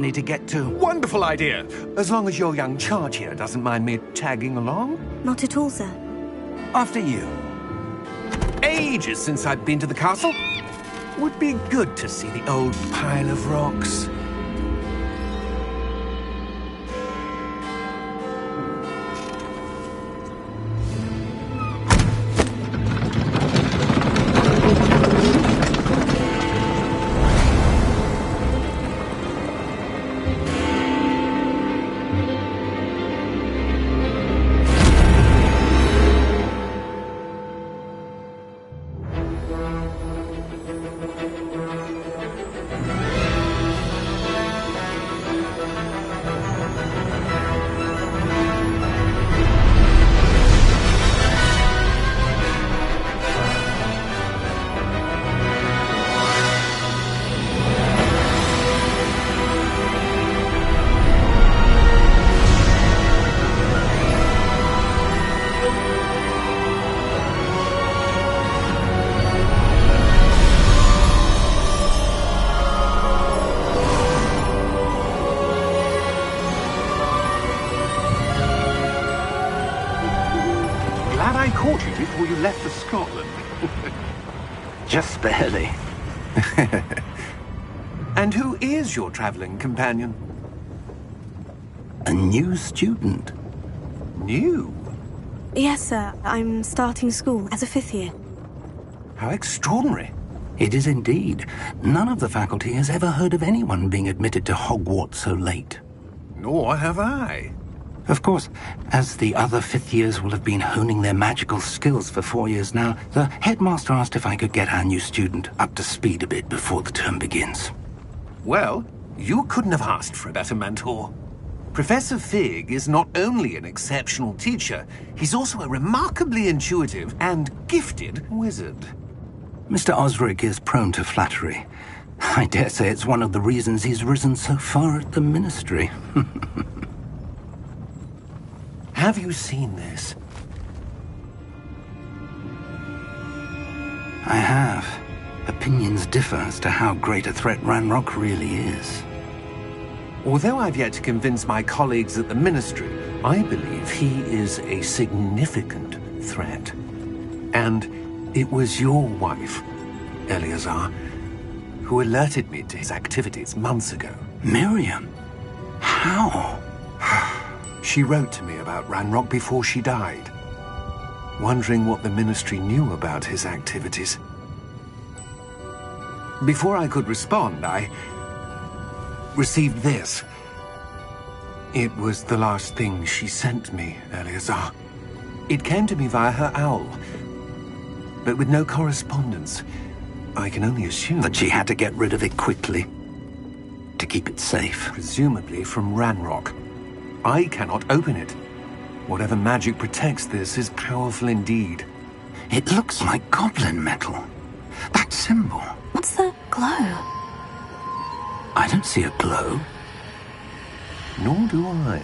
need to get to. Wonderful idea! As long as your young charge here doesn't mind me tagging along. Not at all, sir. After you. Ages since I've been to the castle. Would be good to see the old pile of rocks. Glad I caught you before you left for Scotland. Just barely. And who is your traveling companion? A new student. New? Yes, sir. I'm starting school as a 5th year. How extraordinary. It is indeed. None of the faculty has ever heard of anyone being admitted to Hogwarts so late. Nor have I. Of course, as the other 5th years will have been honing their magical skills for 4 years now, the headmaster asked if I could get our new student up to speed a bit before the term begins. Well, you couldn't have asked for a better mentor. Professor Fig is not only an exceptional teacher, he's also a remarkably intuitive and gifted wizard. Mr. Osric is prone to flattery. I dare say it's one of the reasons he's risen so far at the Ministry. Have you seen this? I have. Opinions differ as to how great a threat Ranrock really is. Although I've yet to convince my colleagues at the Ministry, I believe he is a significant threat. And it was your wife, Eleazar, who alerted me to his activities months ago. Miriam? How? She wrote to me about Ranrock before she died, wondering what the Ministry knew about his activities. Before I could respond, I received this. It was the last thing she sent me, Eleazar. It came to me via her owl, but with no correspondence. I can only assume That she had to get rid of it quickly, to keep it safe. presumably from Ranrock. I cannot open it. Whatever magic protects this is powerful indeed. It looks like goblin metal. That symbol. What's the glow? I don't see a glow. Nor do I.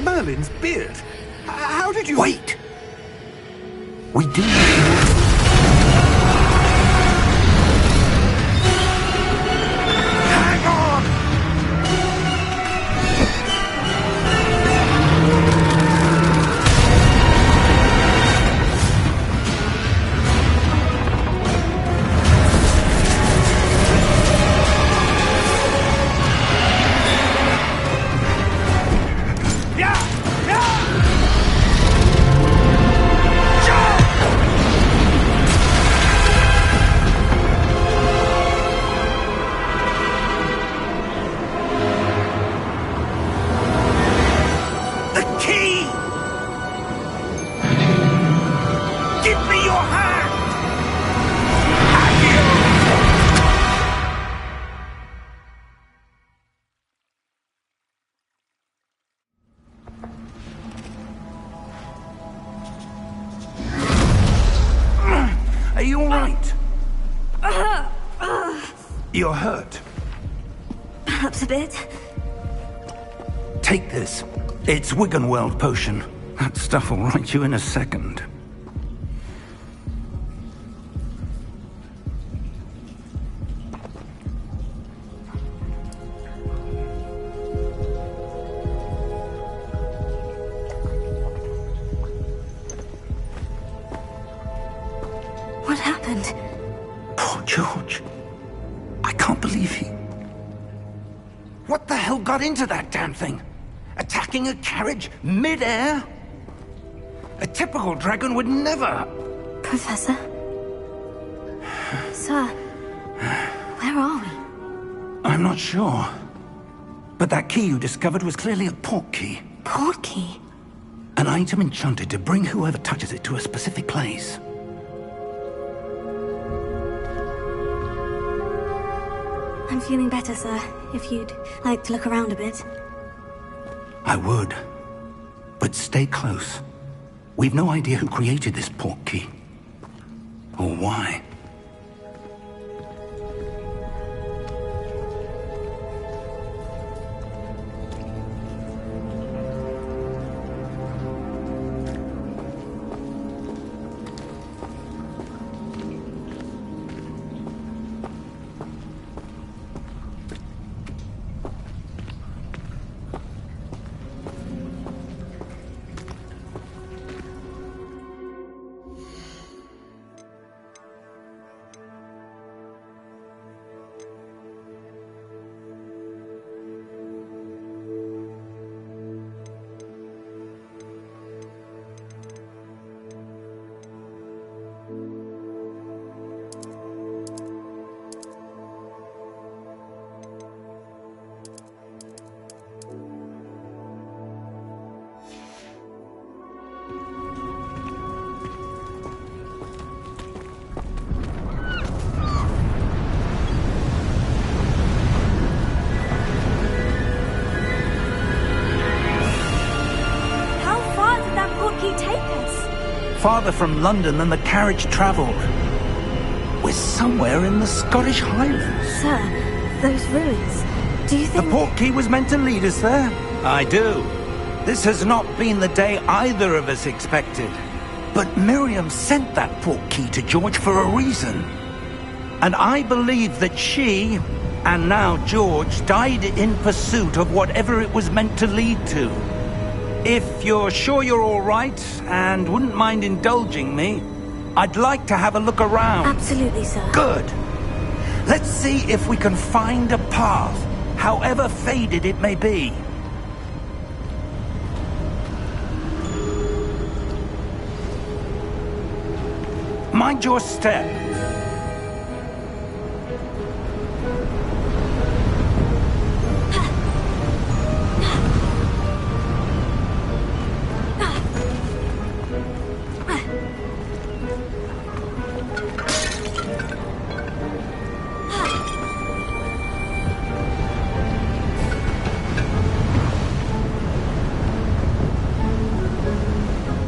Merlin's beard. How did you... Wait! We do... Hang on! Are you all right? You're hurt. Perhaps a bit. Take this. It's Wiggenweld potion. That stuff will right you in a second. What happened? Poor George. I can't believe he... What the hell got into that damn thing? Attacking a carriage mid-air? A typical dragon would never... Professor? Sir, where are we? I'm not sure. But that key you discovered was clearly a port key. Port key? An item enchanted to bring whoever touches it to a specific place. I'm feeling better, sir. If you'd like to look around a bit. I would. But stay close. We've no idea who created this port key. Or why. Farther from London than the carriage travelled. We're somewhere in the Scottish Highlands. Sir, those ruins. Do you think... The port key was meant to lead us there? I do. This has not been the day either of us expected. But Miriam sent that port key to George for a reason. And I believe that she, and now George, died in pursuit of whatever it was meant to lead to. If you're sure you're all right, and wouldn't mind indulging me, I'd like to have a look around. Absolutely, sir. Good. Let's see if we can find a path, however faded it may be. Mind your step.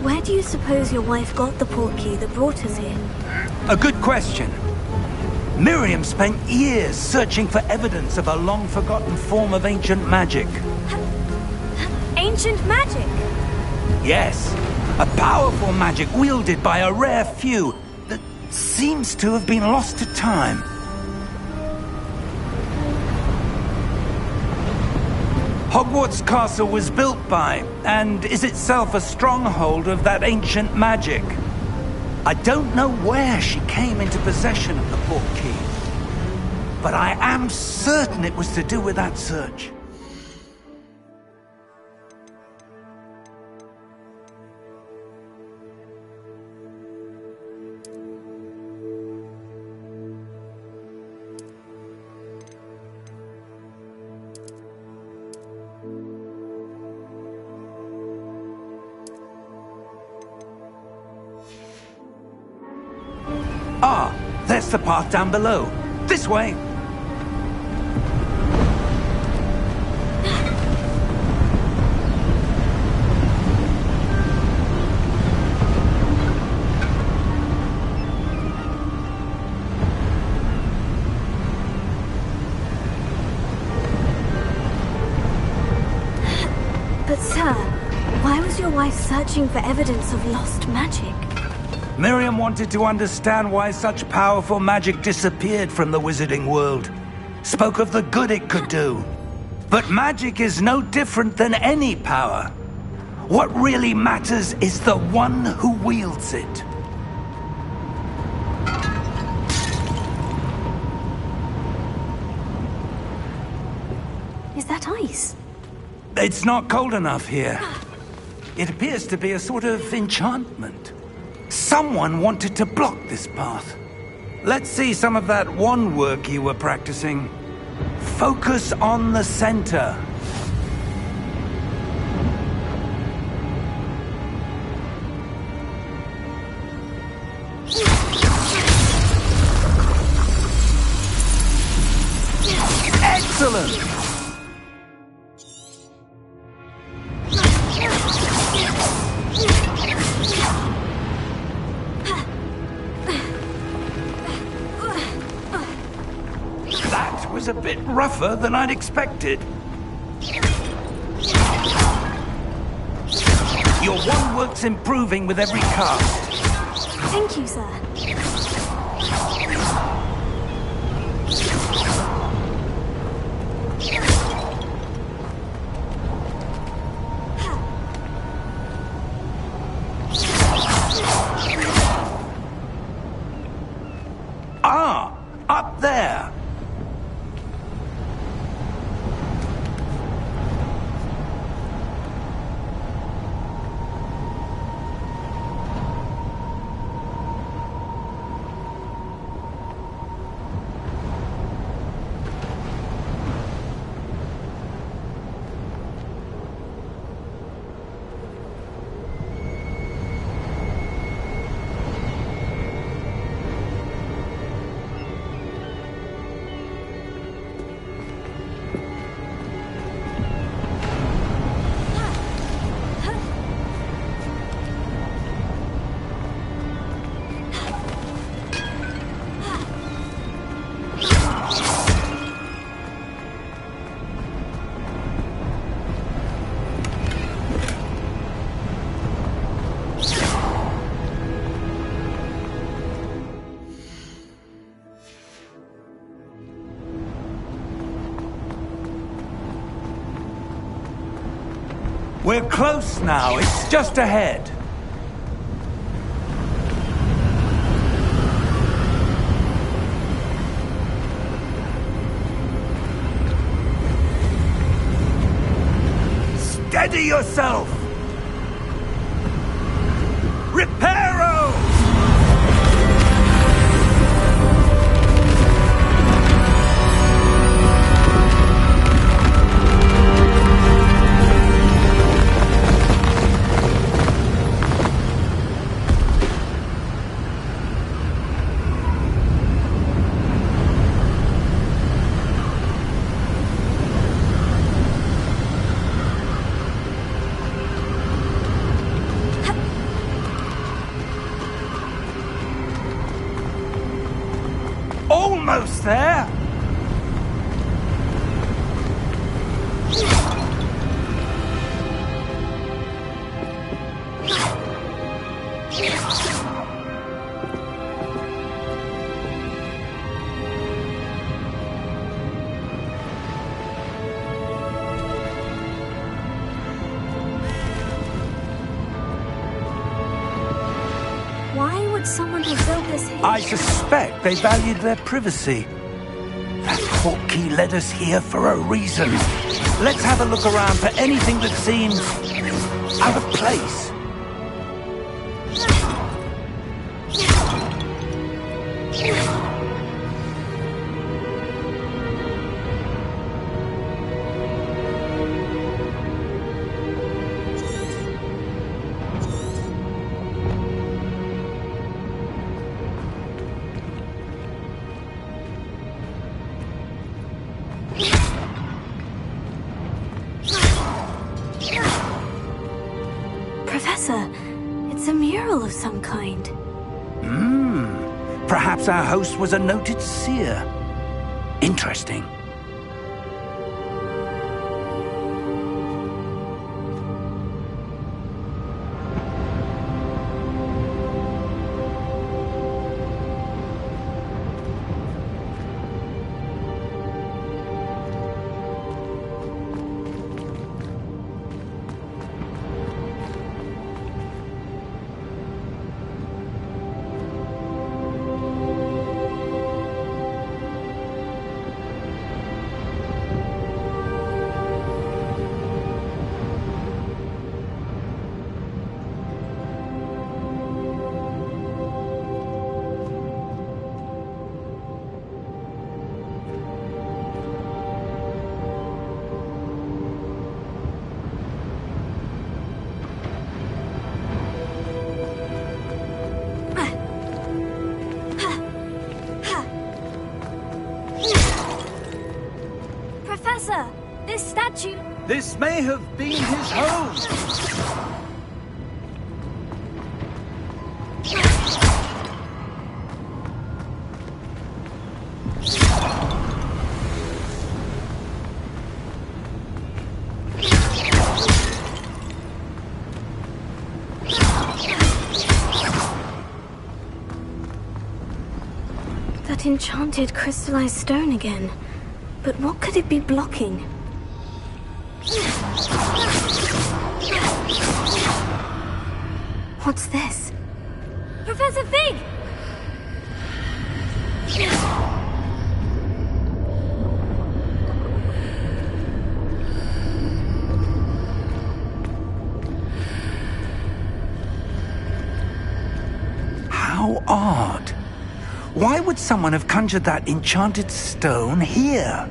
Where do you suppose your wife got the port key that brought us here? A good question. Miriam spent years searching for evidence of a long-forgotten form of ancient magic. Ancient magic? Yes, a powerful magic wielded by a rare few that seems to have been lost to time. Hogwarts Castle was built by, and is itself a stronghold of that ancient magic. I don't know where she came into possession of the port key, but I am certain it was to do with that search. Ah, there's the path down below. This way. But sir, why was your why searching for evidence of lost magic. Miriam wanted to understand why such powerful magic disappeared from the wizarding world. Spoke of the good it could do. But magic is no different than any power. What really matters is the one who wields it. Is that ice? It's not cold enough here. It appears to be a sort of enchantment. Someone wanted to block this path. Let's see some of that wand work you were practicing. Focus on the center. Excellent! That was a bit rougher than I'd expected. Your wand work's improving with every cast. Thank you, sir. Ah, up there. We're close now. It's just ahead. Steady yourself! Reparo! Almost there! Why would someone have built this here? I suspect they valued their privacy. That portkey led us here for a reason. Let's have a look around for anything that seems out of place. Professor, it's a mural of some kind. Perhaps our host was a noted seer. Interesting. this statue. This may have been his home. That enchanted crystallized stone again. But what could it be blocking? What's this? Professor Fig! How odd. Why would someone have conjured that enchanted stone here?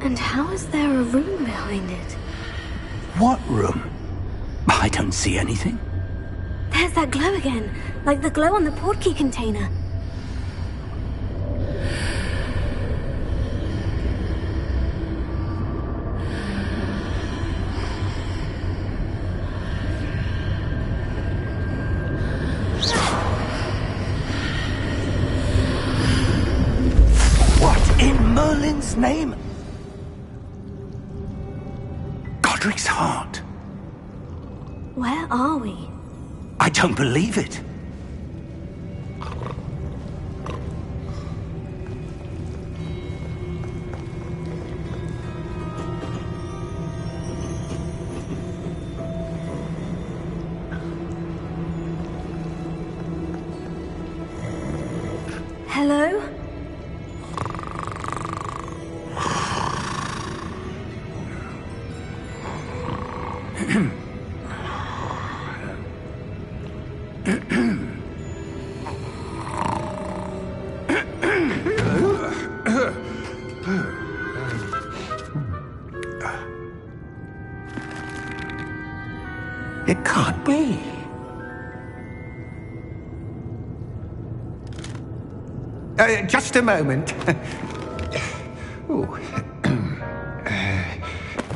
And how is there a room behind it? What room? I don't see anything. There's that glow again, like the glow on the portkey container. What in Merlin's name? Godric's heart. Where are we? I don't believe it. Hello? It can't be. Just a moment. Oh.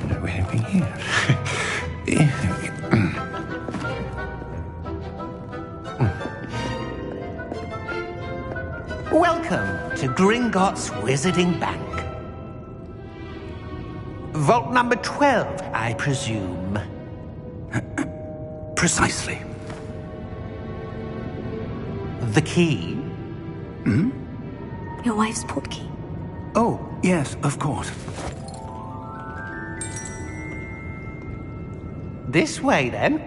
No anything here. Welcome to Gringotts Wizarding Bank. Vault number 12, I presume. Precisely. The key? Your wife's portkey. Oh, yes, of course. This way, then.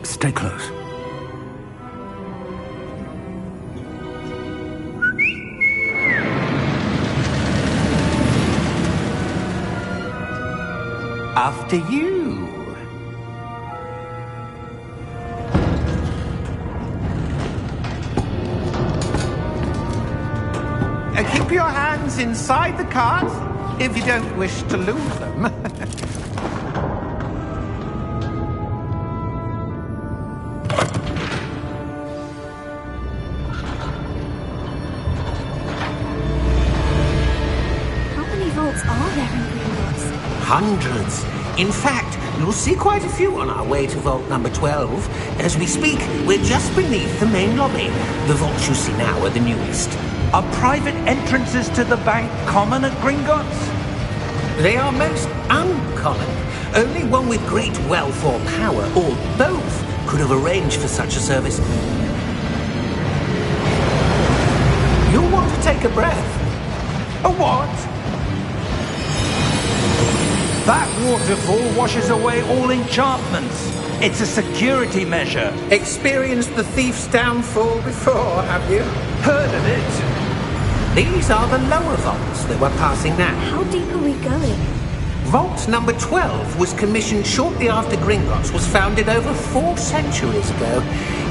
Stay close. After you. Keep your hands inside the cart if you don't wish to lose them. How many vaults are there in Gringotts? Hundreds. In fact, you'll see quite a few on our way to vault number 12. As we speak, we're just beneath the main lobby. The vaults you see now are the newest. Are private entrances to the bank common at Gringotts? They are most uncommon. Only one with great wealth or power, or both, could have arranged for such a service. You'll want to take a breath. A what? That waterfall washes away all enchantments. It's a security measure. Experienced the thief's downfall before, have you? Heard of it? These are the lower vaults that we're passing now. How deep are we going? Vault number 12 was commissioned shortly after Gringotts was founded over 4 centuries ago.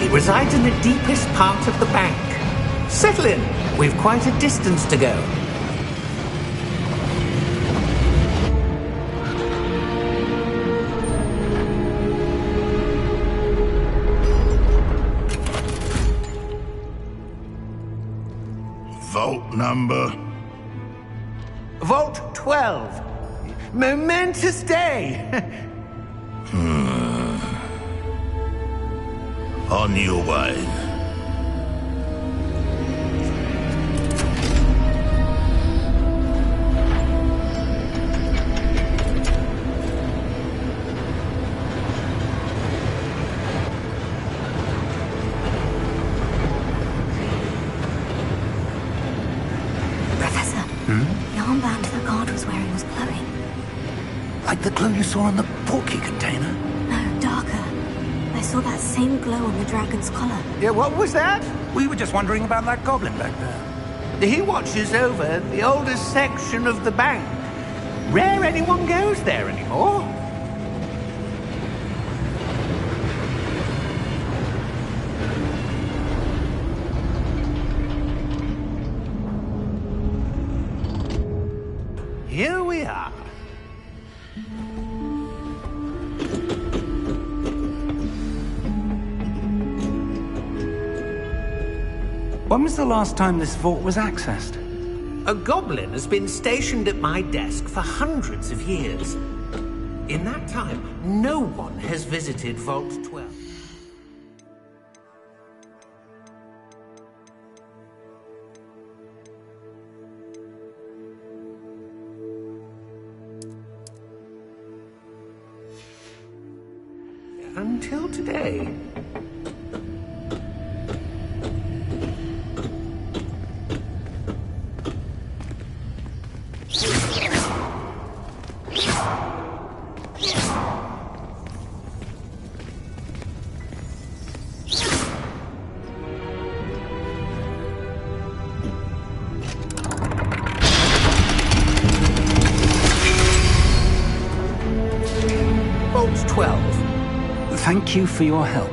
It resides in the deepest part of the bank. Settle in. We've quite a distance to go. Vault number Vault 12. Momentous day. On your wine. Professor, the armband the guard was wearing was glowing. Like the glow you saw on the portkey container? No, darker. I saw that same glow on the dragon's collar. Yeah, what was that? We were just wondering about that goblin back there. He watches over the oldest section of the bank. Rare anyone goes there anymore. Here we are. When was the last time this vault was accessed? A goblin has been stationed at my desk for hundreds of years. In that time, no one has visited Vault 12. Until today. Vault 12. Thank you for your help.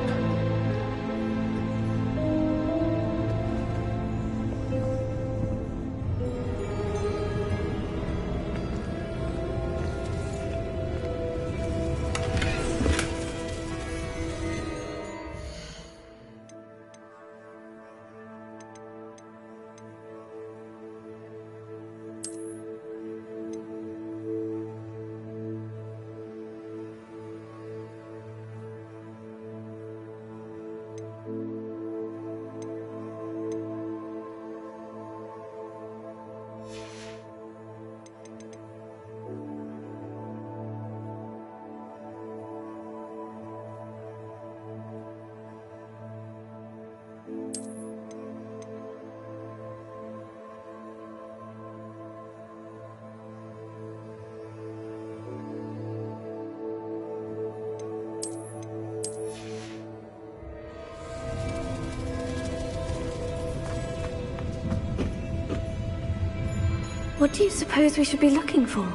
What do you suppose we should be looking for?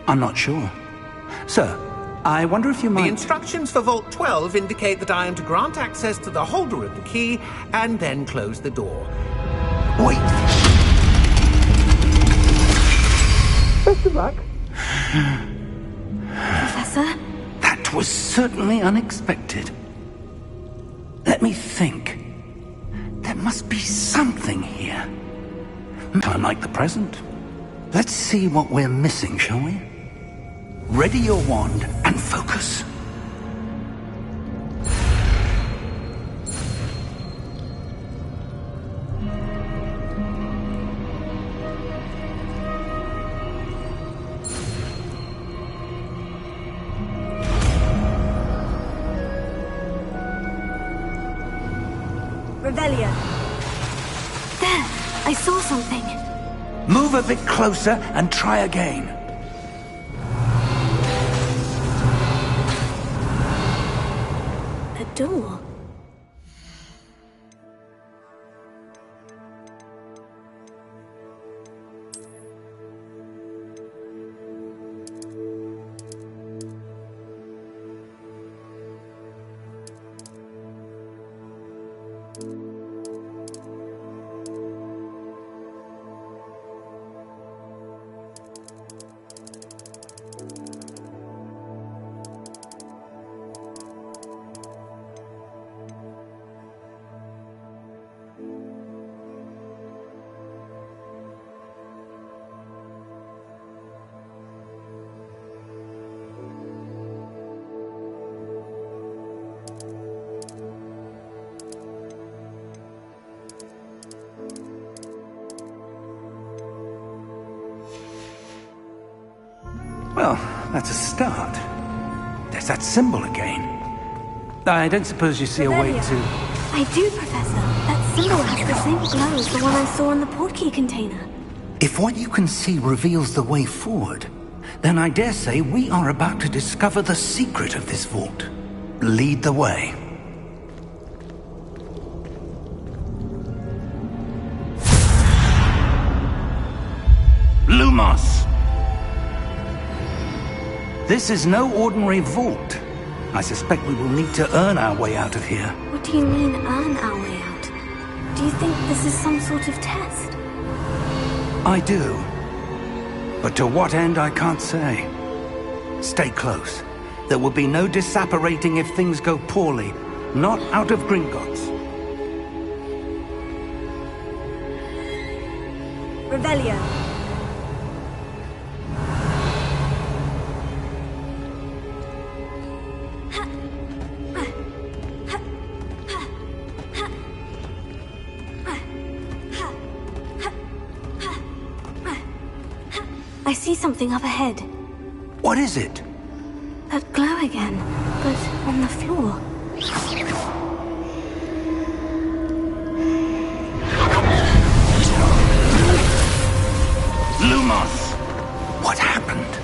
I'm not sure. Sir, I wonder if you might... The instructions for Vault 12 indicate that I am to grant access to the holder of the key and then close the door. Wait! Best of luck. Professor? That was certainly unexpected. Let me think. There must be something here. Unlike the present. Let's see what we're missing, shall we? Ready your wand and focus. Revelio. There! I saw something. Move a bit closer and try again. A door. that's a start. There's that symbol again. I don't suppose you see a way to... I do, Professor. That symbol has the same glow as the one I saw in the portkey container. If what you can see reveals the way forward, then I dare say we are about to discover the secret of this vault. Lead the way. Lumos! This is no ordinary vault. I suspect we will need to earn our way out of here. What do you mean, earn our way out? Do you think this is some sort of test? I do. But to what end, I can't say. Stay close. There will be no disapparating if things go poorly. Not out of Gringotts. Revelio. I see something up ahead. What is it? That glow again, but on the floor. Lumos! What happened?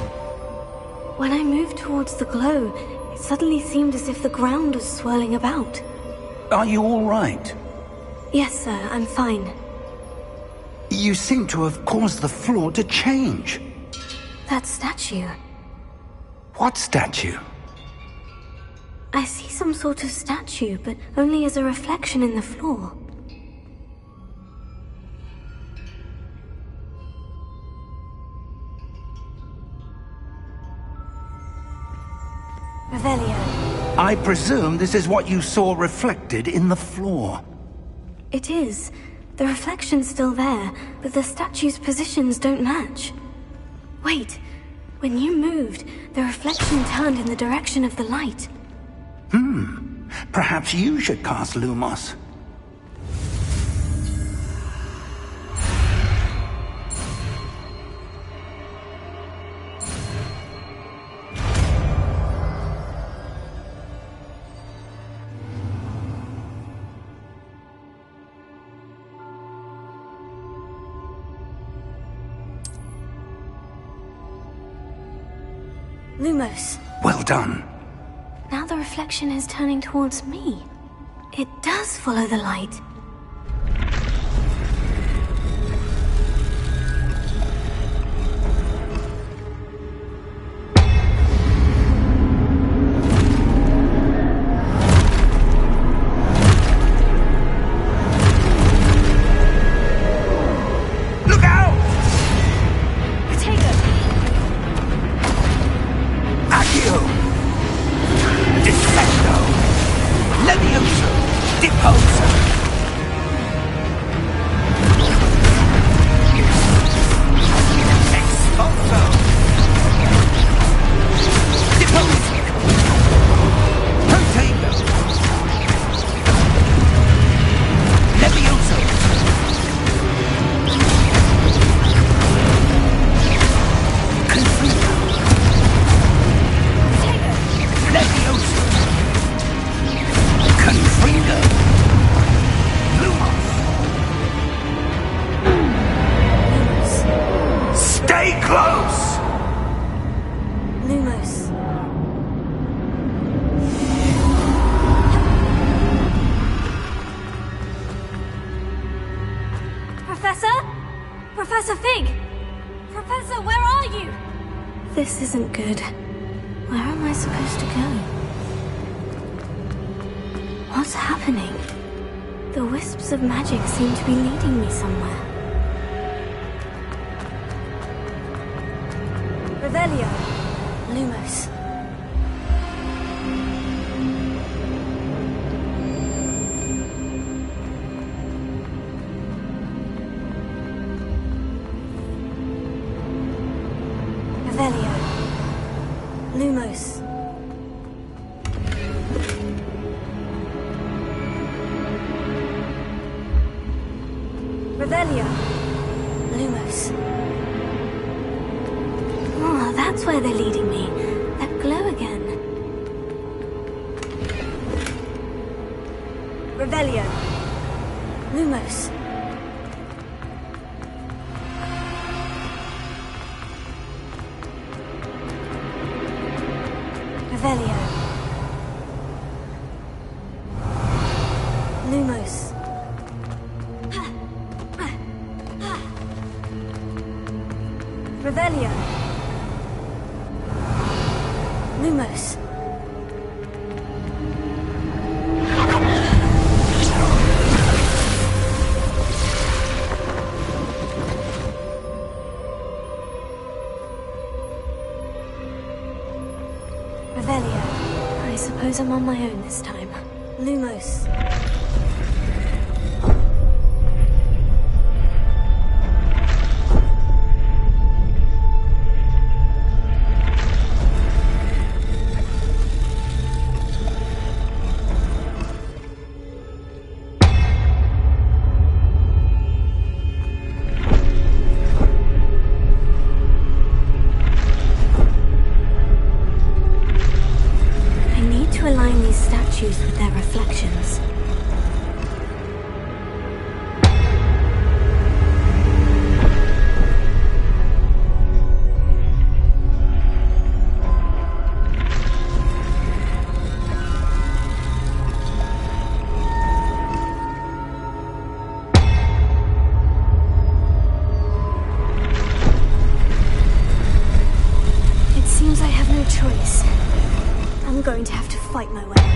When I moved towards the glow, it suddenly seemed as if the ground was swirling about. Are you all right? Yes, sir, I'm fine. You seem to have caused the floor to change. That statue. What statue? I see some sort of statue, but only as a reflection in the floor. Revelio. I presume this is what you saw reflected in the floor. It is. The reflection's still there, but the statue's positions don't match. Wait. When you moved, the reflection turned in the direction of the light. Perhaps you should cast Lumos. Lumos. Well done. Now the reflection is turning towards me. It does follow the light. Professor Fig! Professor, where are you? This isn't good. Where am I supposed to go? What's happening? The wisps of magic seem to be leading me somewhere. Revelio. Lumos. Revelio. Lumos. Revelio. Lumos. Oh, that's where they're leading me. Revelio. Lumos. Revelio. Lumos. Revelio. Lumos. Revelio. I suppose I'm on my own this time. Lumos. To align these statues with their reflections. It seems I have no choice. I'm going to have to fight my way out.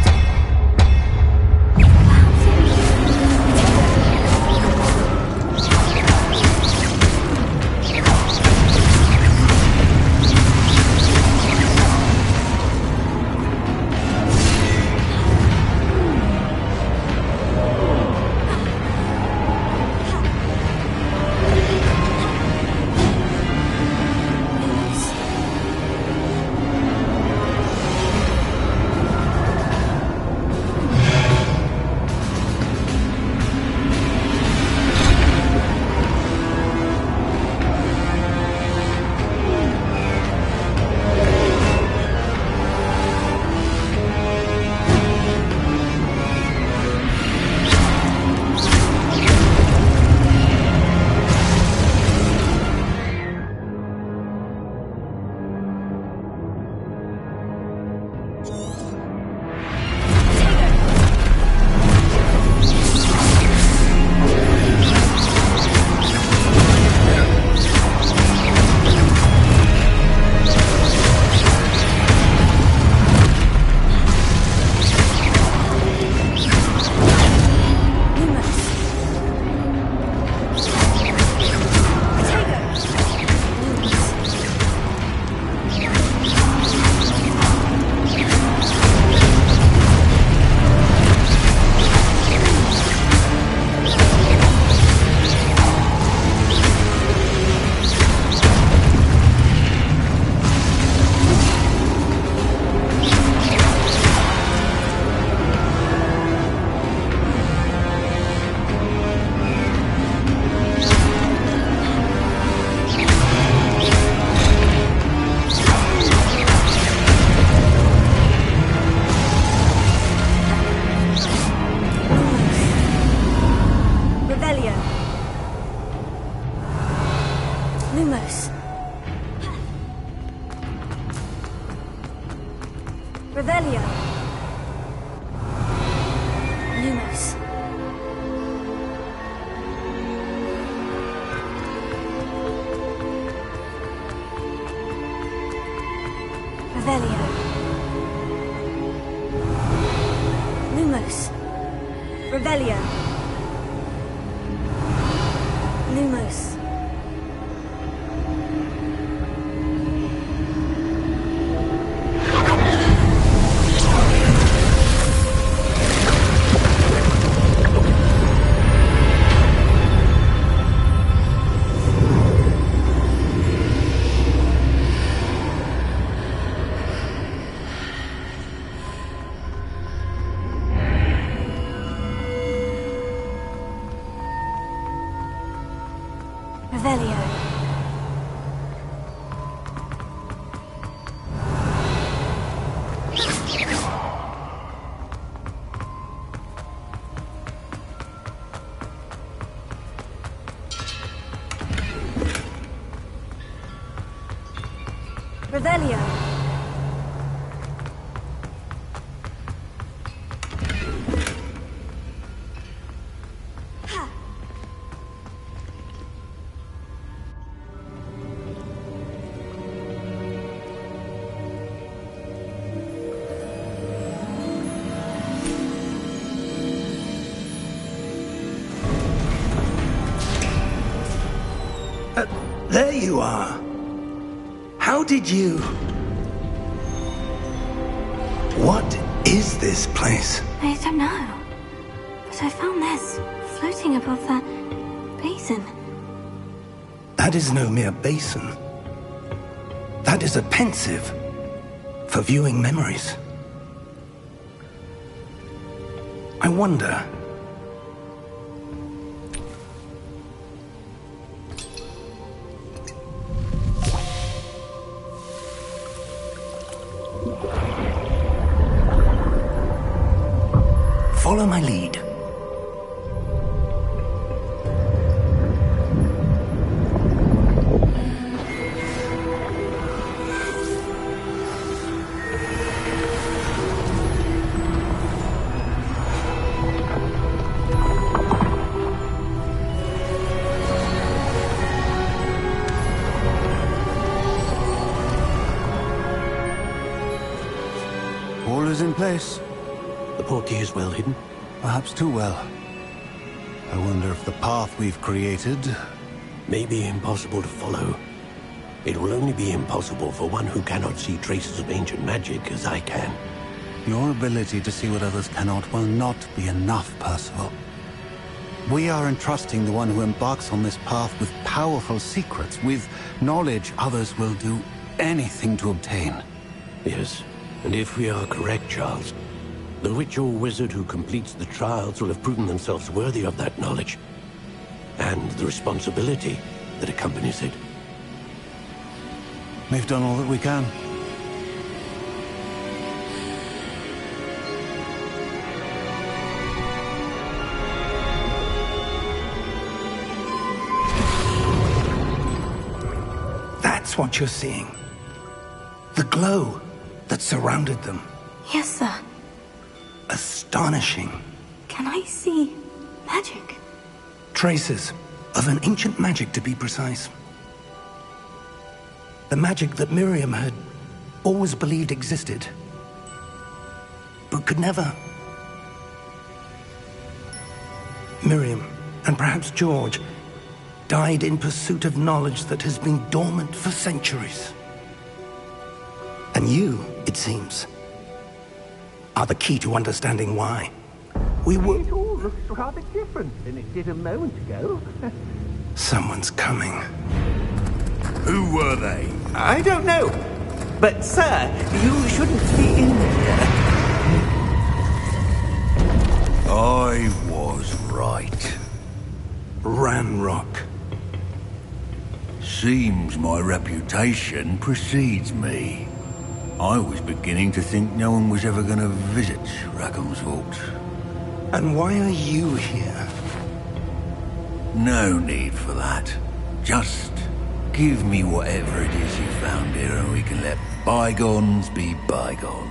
Lumos. Revelio. Lumos. Revelio. Lumos. Revelio. Lumos. Revelio. Revelio. There you are. How did you... What is this place? I don't know. But I found this floating above that basin. That is no mere basin. That is a pensive for viewing memories. I wonder... Follow my lead. All is in place. The portkey is well hidden. Perhaps too well. I wonder if the path we've created... May be impossible to follow. It will only be impossible for one who cannot see traces of ancient magic as I can. Your ability to see what others cannot will not be enough, Percival. We are entrusting the one who embarks on this path with powerful secrets, with knowledge others will do anything to obtain. Yes, and if we are correct, Charles, the witch or wizard who completes the trials will have proven themselves worthy of that knowledge, and the responsibility that accompanies it. We've done all that we can. That's what you're seeing. The glow that surrounded them. Yes, sir. Astonishing. Can I see magic? Traces of an ancient magic, to be precise. The magic that Miriam had always believed existed, but could never. Miriam, and perhaps George, died in pursuit of knowledge that has been dormant for centuries. And you, it seems, are the key to understanding why. It all looks rather different than it did a moment ago. Someone's coming. Who were they? I don't know. But, sir, you shouldn't be in here. I was right. Ranrock. Seems my reputation precedes me. I was beginning to think no one was ever going to visit Rackham's vault. And why are you here? No need for that. Just give me whatever it is you found here and we can let bygones be bygones.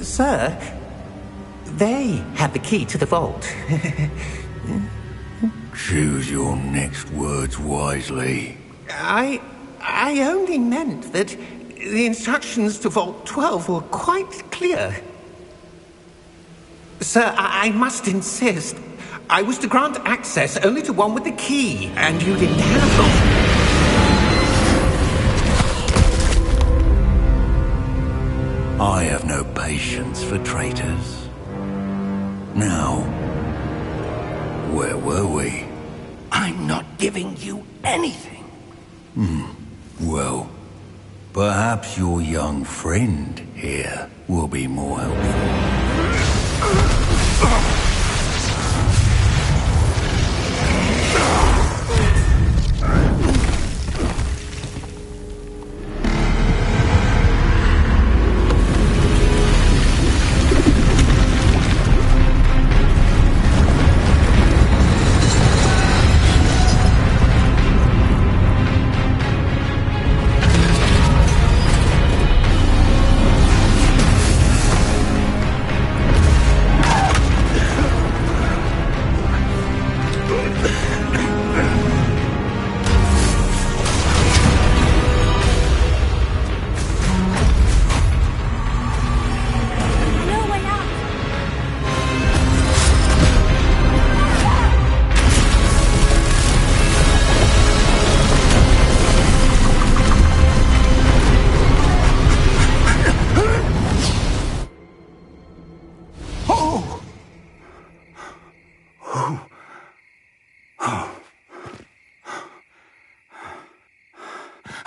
Sir, they have the key to the vault. Choose your next words wisely. I only meant that the instructions to Vault 12 were quite clear. Sir, I must insist. I was to grant access only to one with the key, and you didn't have them. I have no patience for traitors. Now, where were we? I'm not giving you anything. Well, perhaps your young friend here will be more helpful.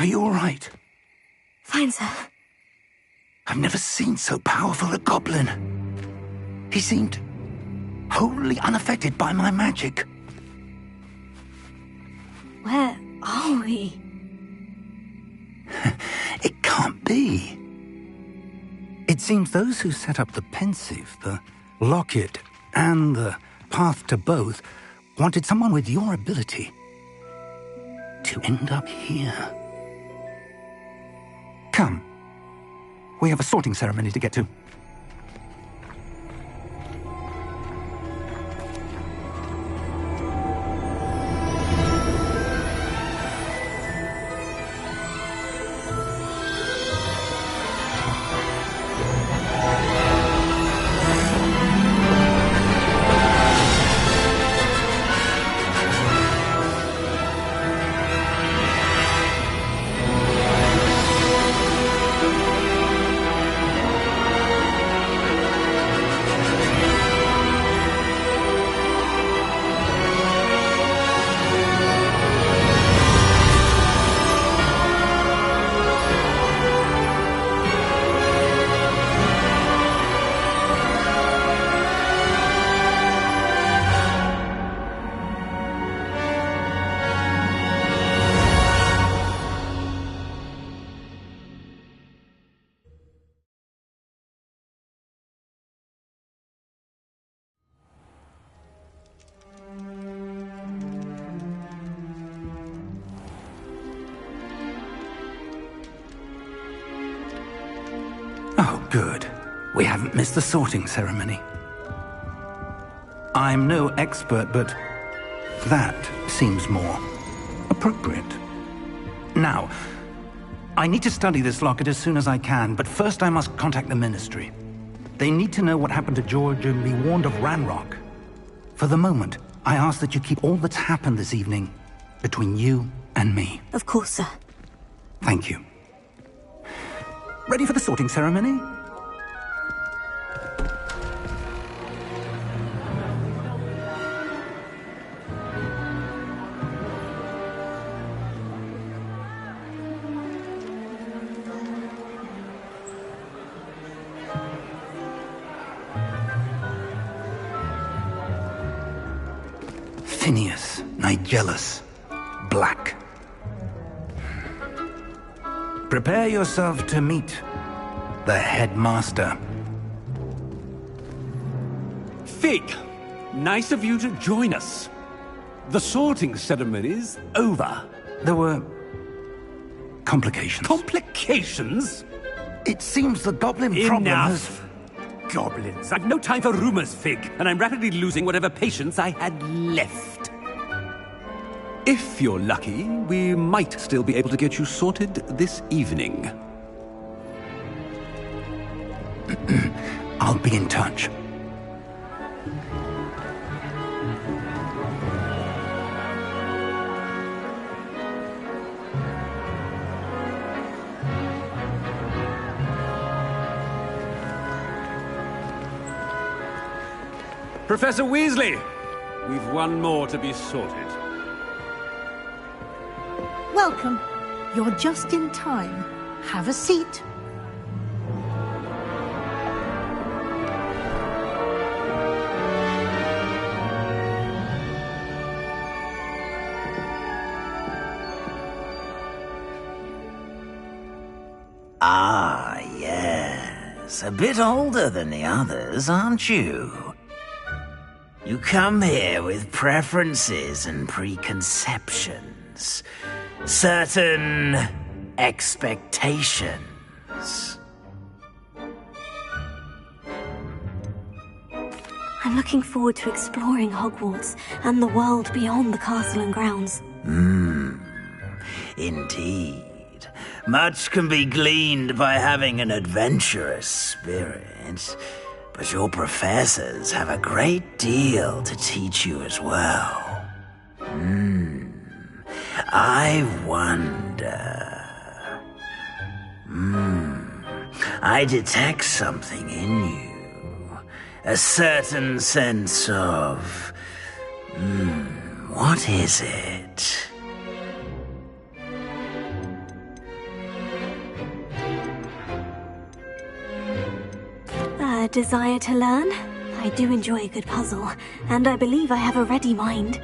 Are you all right? Fine, sir. I've never seen so powerful a goblin. He seemed wholly unaffected by my magic. Where are we? It can't be. It seems those who set up the pensive, the locket, and the path to both wanted someone with your ability to end up here. Come. We have a sorting ceremony to get to. Oh, good. We haven't missed the sorting ceremony. I'm no expert, but that seems more appropriate. Now, I need to study this locket as soon as I can, but first I must contact the Ministry. They need to know what happened to George and be warned of Ranrock. For the moment, I ask that you keep all that's happened this evening between you and me. Of course, sir. Thank you. Ready for the sorting ceremony? Phineas, Nigellus, Black. Prepare yourself to meet the headmaster. Fig, nice of you to join us. The sorting ceremony's over. There were complications. Complications? It seems the goblin problem has... Enough! Goblins. I've no time for rumors, Fig, and I'm rapidly losing whatever patience I had left. If you're lucky, we might still be able to get you sorted this evening. I'll be in touch. Professor Weasley, we've one more to be sorted. Welcome. You're just in time. Have a seat. Ah, yes. A bit older than the others, aren't you? You come here with preferences and preconceptions. Certain expectations. I'm looking forward to exploring Hogwarts and the world beyond the castle and grounds. Indeed. Much can be gleaned by having an adventurous spirit, but your professors have a great deal to teach you as well. I wonder... I detect something in you. A certain sense of... what is it? desire to learn? I do enjoy a good puzzle, and I believe I have a ready mind.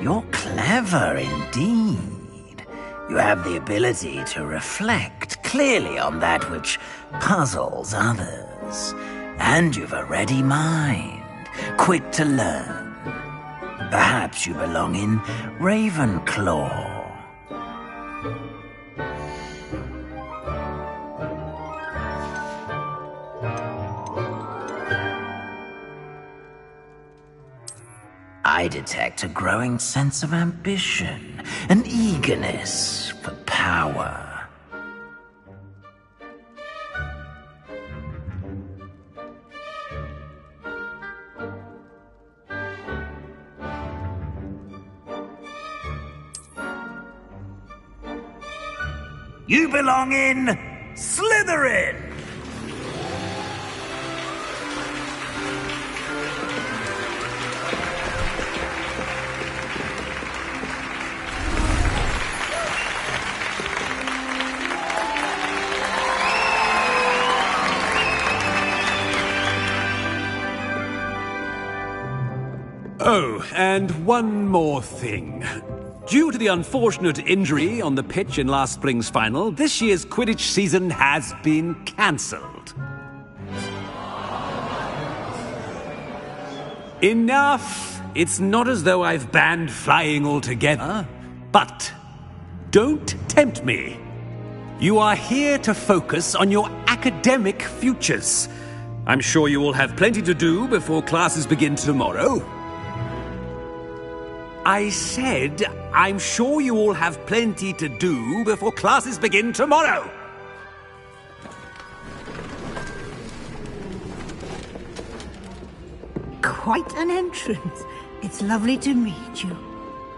You're clever indeed. You have the ability to reflect clearly on that which puzzles others. And you've a ready mind, quick to learn. Perhaps you belong in Ravenclaw. I detect a growing sense of ambition, an eagerness for power. You belong in Slytherin! Oh, and one more thing. Due to the unfortunate injury on the pitch in last spring's final, this year's Quidditch season has been cancelled. Enough! It's not as though I've banned flying altogether. But don't tempt me. You are here to focus on your academic futures. I'm sure you will have plenty to do before classes begin tomorrow. I said, I'm sure you all have plenty to do before classes begin tomorrow. Quite an entrance. It's lovely to meet you.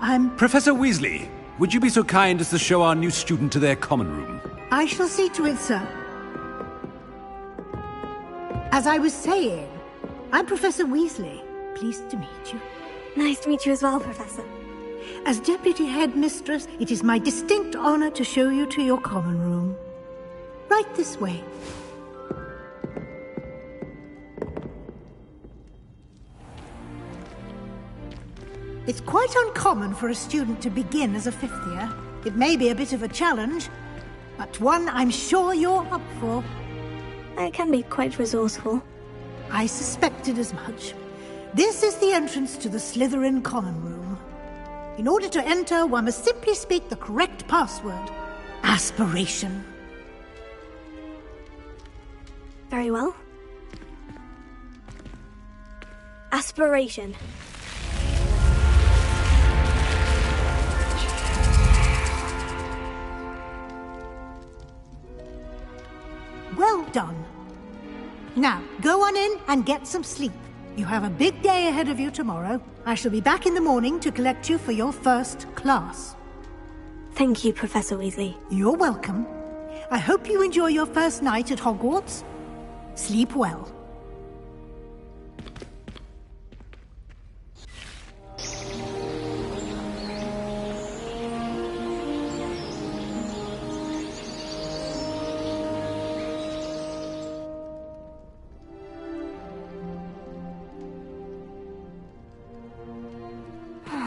I'm... Professor Weasley, would you be so kind as to show our new student to their common room? I shall see to it, sir. As I was saying, I'm Professor Weasley. Pleased to meet you. Nice to meet you as well, Professor. As Deputy Headmistress, it is my distinct honor to show you to your common room. Right this way. It's quite uncommon for a student to begin as a fifth year. It may be a bit of a challenge, but one I'm sure you're up for. I can be quite resourceful. I suspected as much. This is the entrance to the Slytherin common room. In order to enter, one must simply speak the correct password. Aspiration. Very well. Aspiration. Well done. Now, go on in and get some sleep. You have a big day ahead of you tomorrow. I shall be back in the morning to collect you for your first class. Thank you, Professor Weasley. You're welcome. I hope you enjoy your first night at Hogwarts. Sleep well.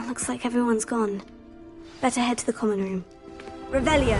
Looks like everyone's gone. Better head to the common room. Revelio!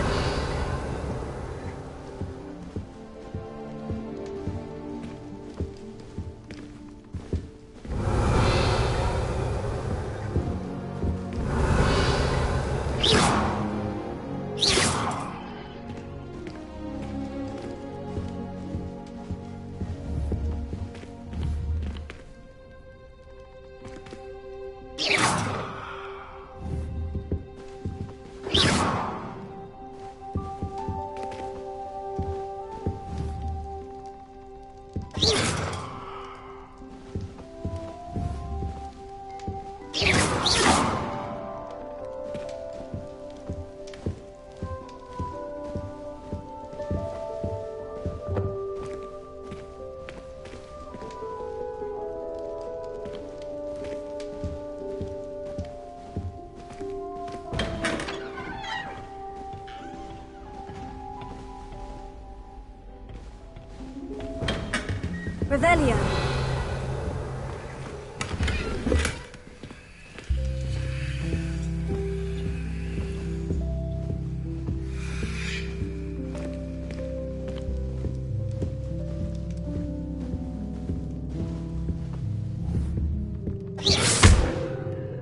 Revelio.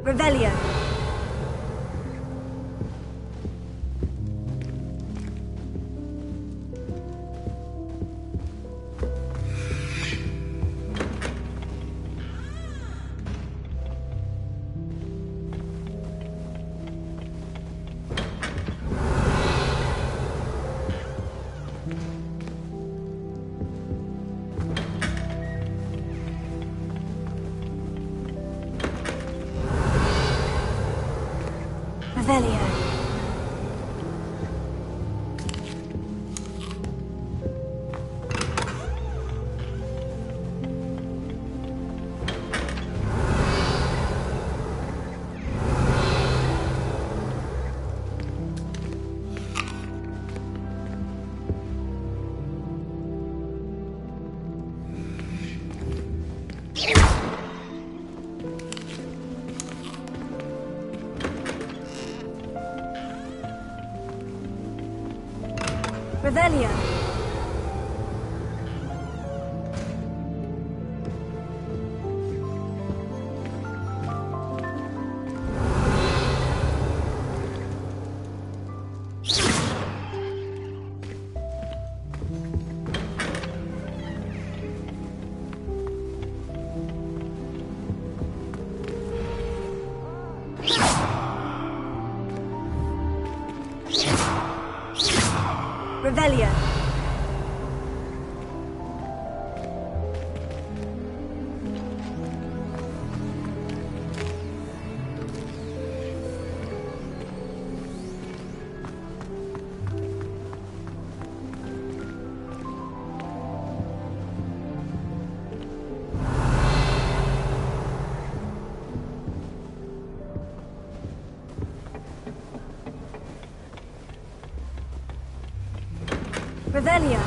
Revelio. Revelio. Revelio. Revelio. Revelio.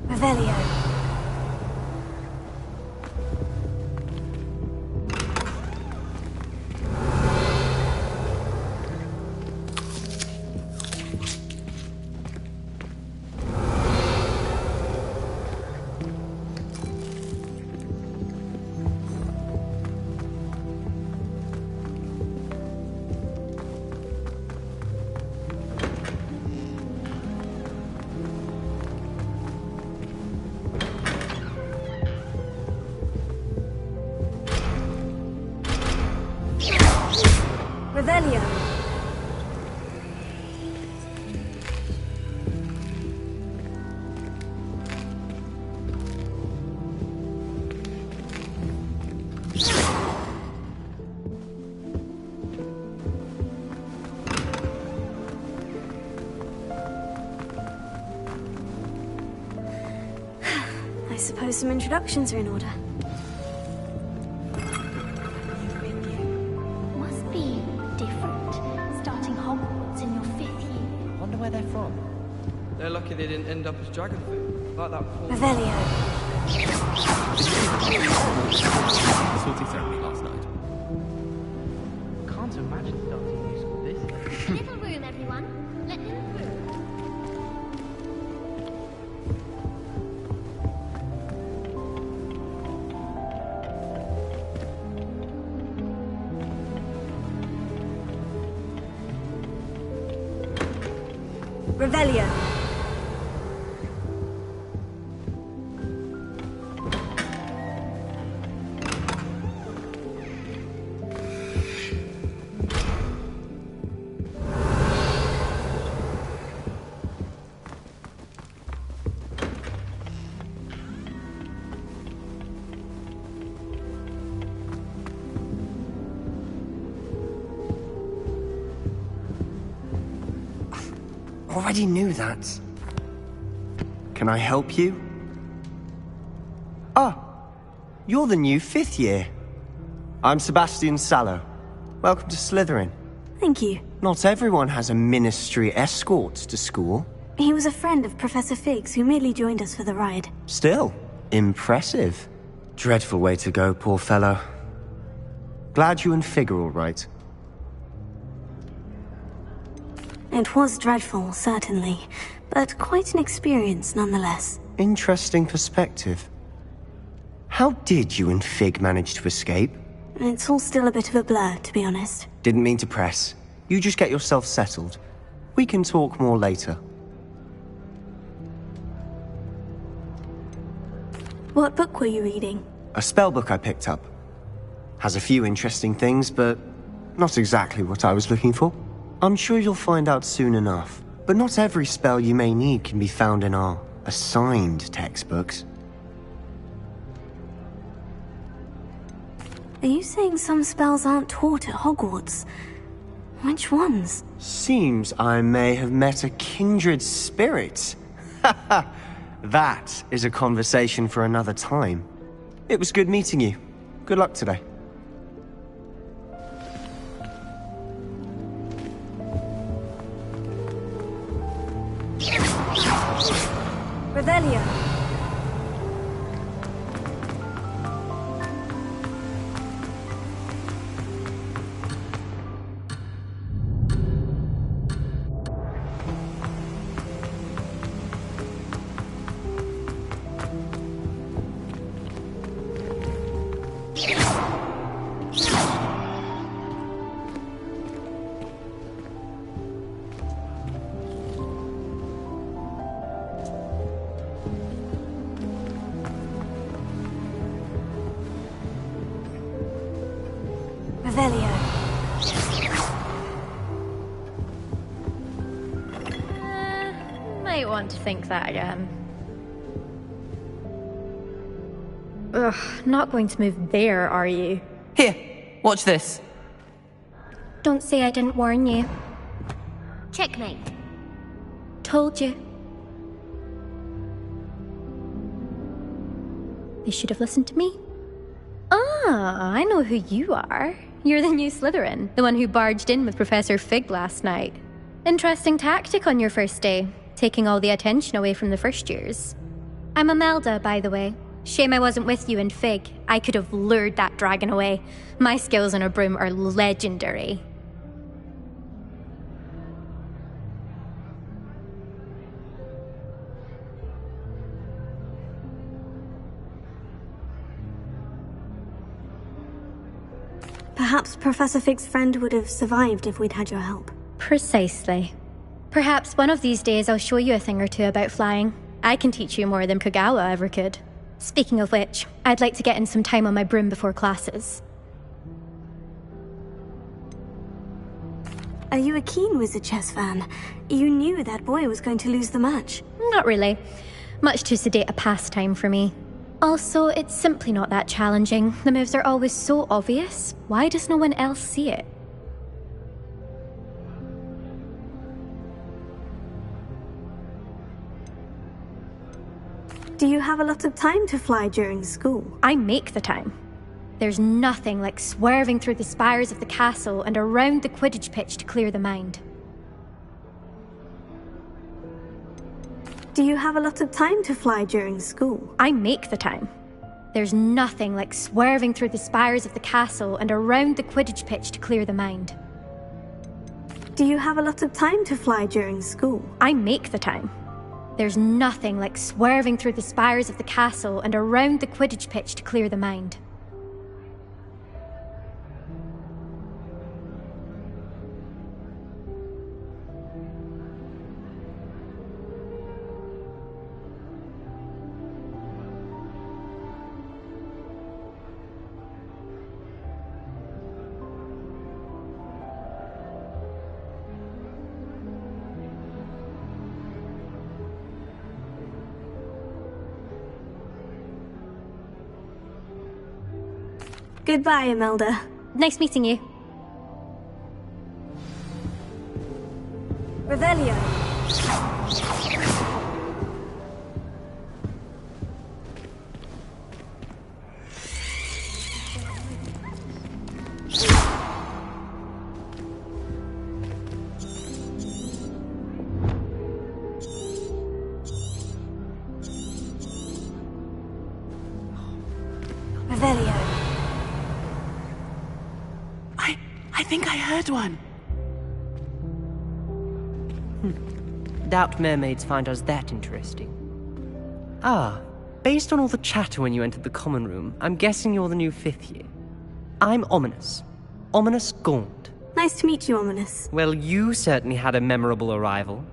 Revelio. Revelio. I suppose some introductions are in order. Must be different, starting Hogwarts in your 5th year. Wonder where they're from. They're lucky they didn't end up as dragon food, like that poor... Revelio. Salty ceremony last night. Can't imagine starting new school this late. Little room, everyone. Let them through. Revelio. already knew that. Can I help you? Ah, you're the new 5th year. I'm Sebastian Sallow. Welcome to Slytherin. Thank you. Not everyone has a ministry escort to school. He was a friend of Professor Fig's who merely joined us for the ride. Still, impressive. Dreadful way to go, poor fellow. Glad you and Fig are all right. It was dreadful, certainly, but quite an experience nonetheless. Interesting perspective. How did you and Fig manage to escape? It's all still a bit of a blur, to be honest. Didn't mean to press. You just get yourself settled. We can talk more later. What book were you reading? A spell book I picked up. Has a few interesting things, but not exactly what I was looking for. I'm sure you'll find out soon enough. But not every spell you may need can be found in our assigned textbooks. Are you saying some spells aren't taught at Hogwarts? Which ones? Seems I may have met a kindred spirit. That is a conversation for another time. It was good meeting you. Good luck today. Revelio. Might want to think that again. Ugh, not going to move there, are you? Here, watch this. Don't say I didn't warn you. Checkmate. Told you. They should have listened to me. Ah, I know who you are. You're the new Slytherin, the one who barged in with Professor Fig last night. Interesting tactic on your first day, taking all the attention away from the first years. I'm Imelda, by the way. Shame I wasn't with you and Fig. I could have lured that dragon away. My skills on a broom are legendary. Perhaps Professor Fig's friend would have survived if we'd had your help. Precisely. Perhaps one of these days I'll show you a thing or two about flying. I can teach you more than Kogawa ever could. Speaking of which, I'd like to get in some time on my broom before classes. Are you a keen Wizard Chess fan? You knew that boy was going to lose the match. Not really. Much too sedate a pastime for me. Also, it's simply not that challenging. The moves are always so obvious. Why does no one else see it? Do you have a lot of time to fly during school? I make the time. There's nothing like swerving through the spires of the castle and around the Quidditch pitch to clear the mind. Do you have a lot of time to fly during school? I make the time. There's nothing like swerving through the spires of the castle and around the Quidditch pitch to clear the mind. Do you have a lot of time to fly during school? I make the time. There's nothing like swerving through the spires of the castle and around the Quidditch pitch to clear the mind. Goodbye, Imelda. Nice meeting you. Revelio. Revelio. I think I heard one. Doubt mermaids find us that interesting. Ah, based on all the chatter when you entered the common room, I'm guessing you're the new 5th year. I'm Ominous. Ominous Gaunt. Nice to meet you, Ominous. Well, you certainly had a memorable arrival.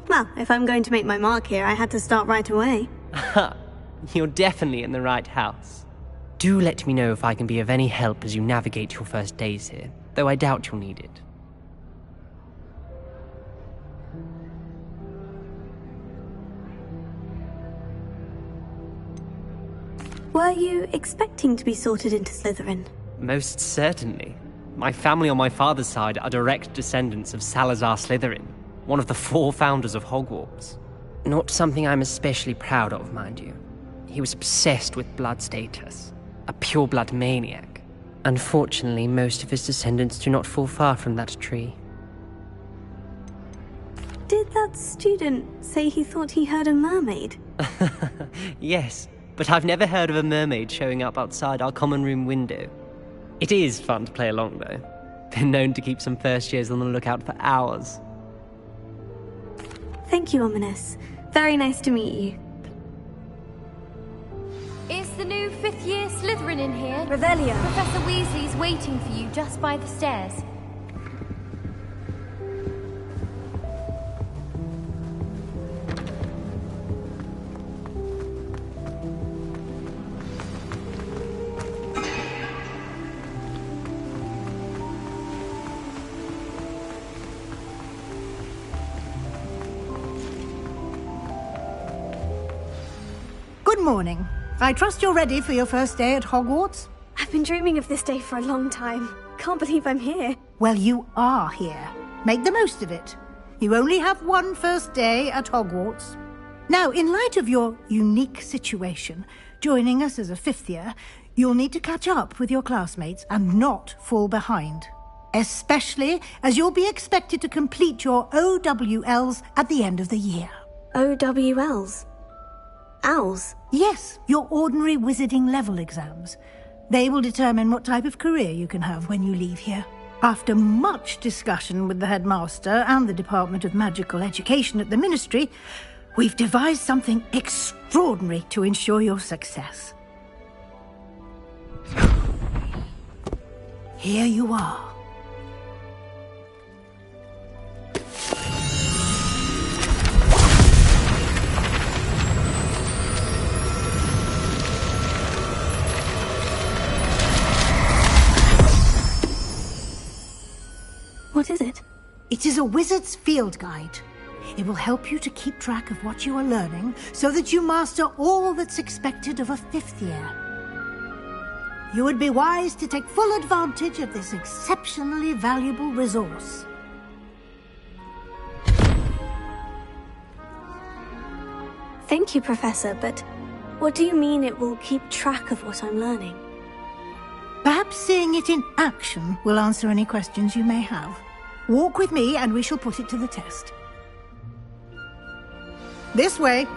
Well, if I'm going to make my mark here, I had to start right away. Ha! You're definitely in the right house. Do let me know if I can be of any help as you navigate your first days here, though I doubt you'll need it. Were you expecting to be sorted into Slytherin? Most certainly. My family on my father's side are direct descendants of Salazar Slytherin, one of the 4 founders of Hogwarts. Not something I'm especially proud of, mind you. He was obsessed with blood status, a pure-blood maniac. Unfortunately, most of his descendants do not fall far from that tree. Did that student say he thought he heard a mermaid? Yes, but I've never heard of a mermaid showing up outside our common room window. It is fun to play along, though. Been known to keep some first years on the lookout for hours. Thank you, Ominous. Very nice to meet you. Is the new 5th year Slytherin in here? Revelio. Professor Weasley's waiting for you just by the stairs. Good morning. I trust you're ready for your first day at Hogwarts? I've been dreaming of this day for a long time. Can't believe I'm here. Well, you are here. Make the most of it. You only have one first day at Hogwarts. Now, in light of your unique situation, joining us as a 5th year, you'll need to catch up with your classmates and not fall behind. Especially as you'll be expected to complete your OWLs at the end of the year. OWLs? Owls? Yes, your ordinary wizarding level exams. They will determine what type of career you can have when you leave here. After much discussion with the headmaster and the Department of Magical Education at the Ministry, we've devised something extraordinary to ensure your success. Here you are. What is it? It is a wizard's field guide. It will help you to keep track of what you are learning so that you master all that's expected of a 5th year. You would be wise to take full advantage of this exceptionally valuable resource. Thank you, Professor, but what do you mean it will keep track of what I'm learning? Perhaps seeing it in action will answer any questions you may have. Walk with me and we shall put it to the test. This way.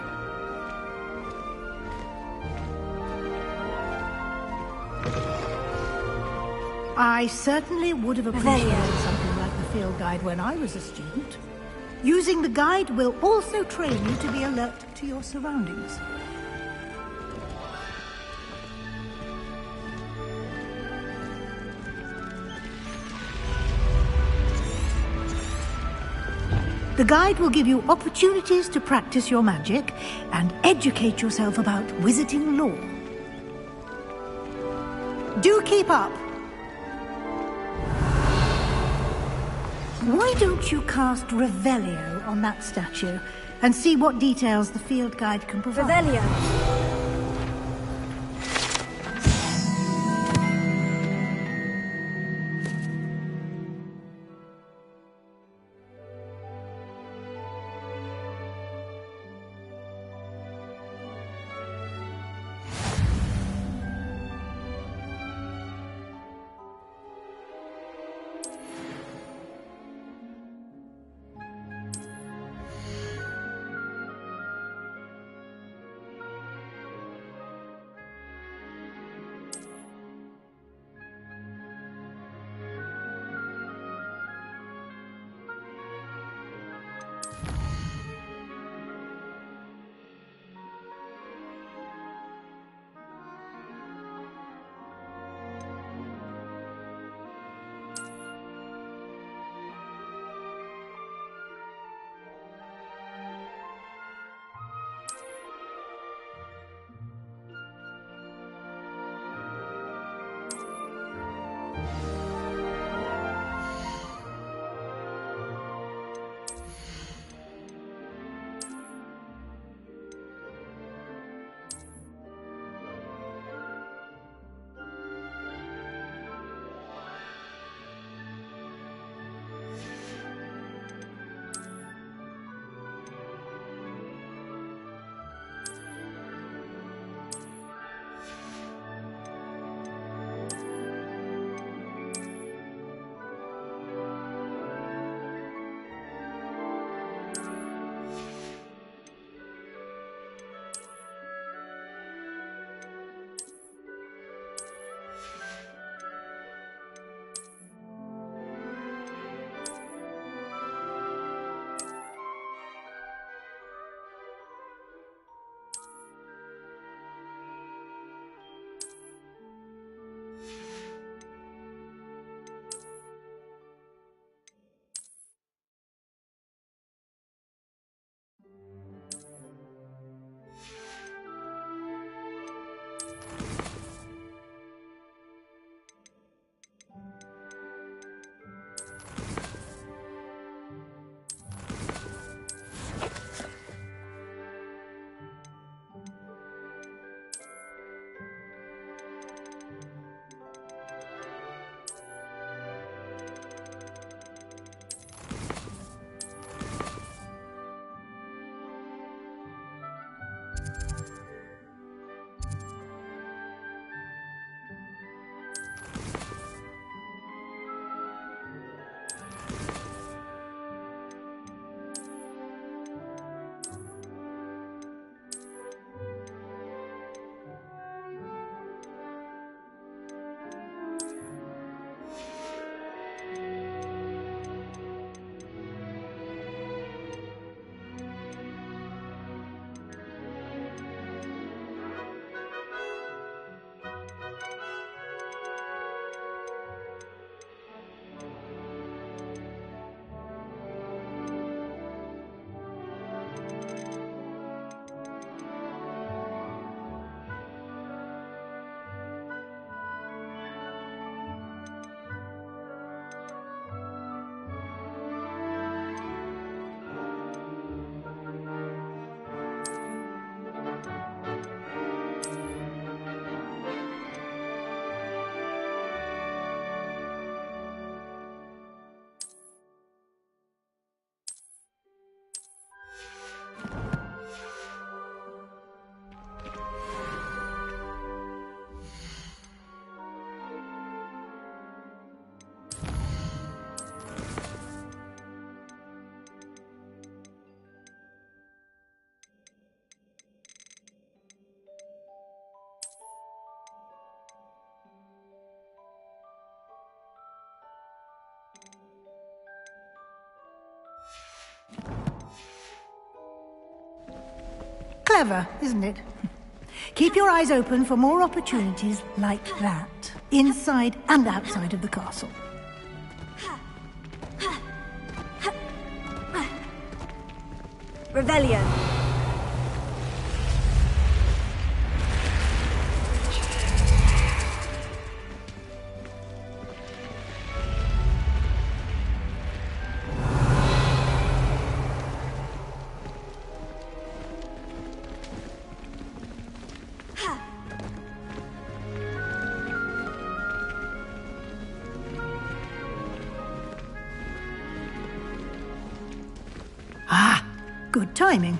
I certainly would have appreciated something like the field guide when I was a student. Using the guide will also train you to be alert to your surroundings. The guide will give you opportunities to practice your magic and educate yourself about wizarding lore. Do keep up! Why don't you cast Revelio on that statue and see what details the field guide can provide? Revelio! Clever, isn't it? Keep your eyes open for more opportunities like that, inside and outside of the castle. Revelio. Good timing.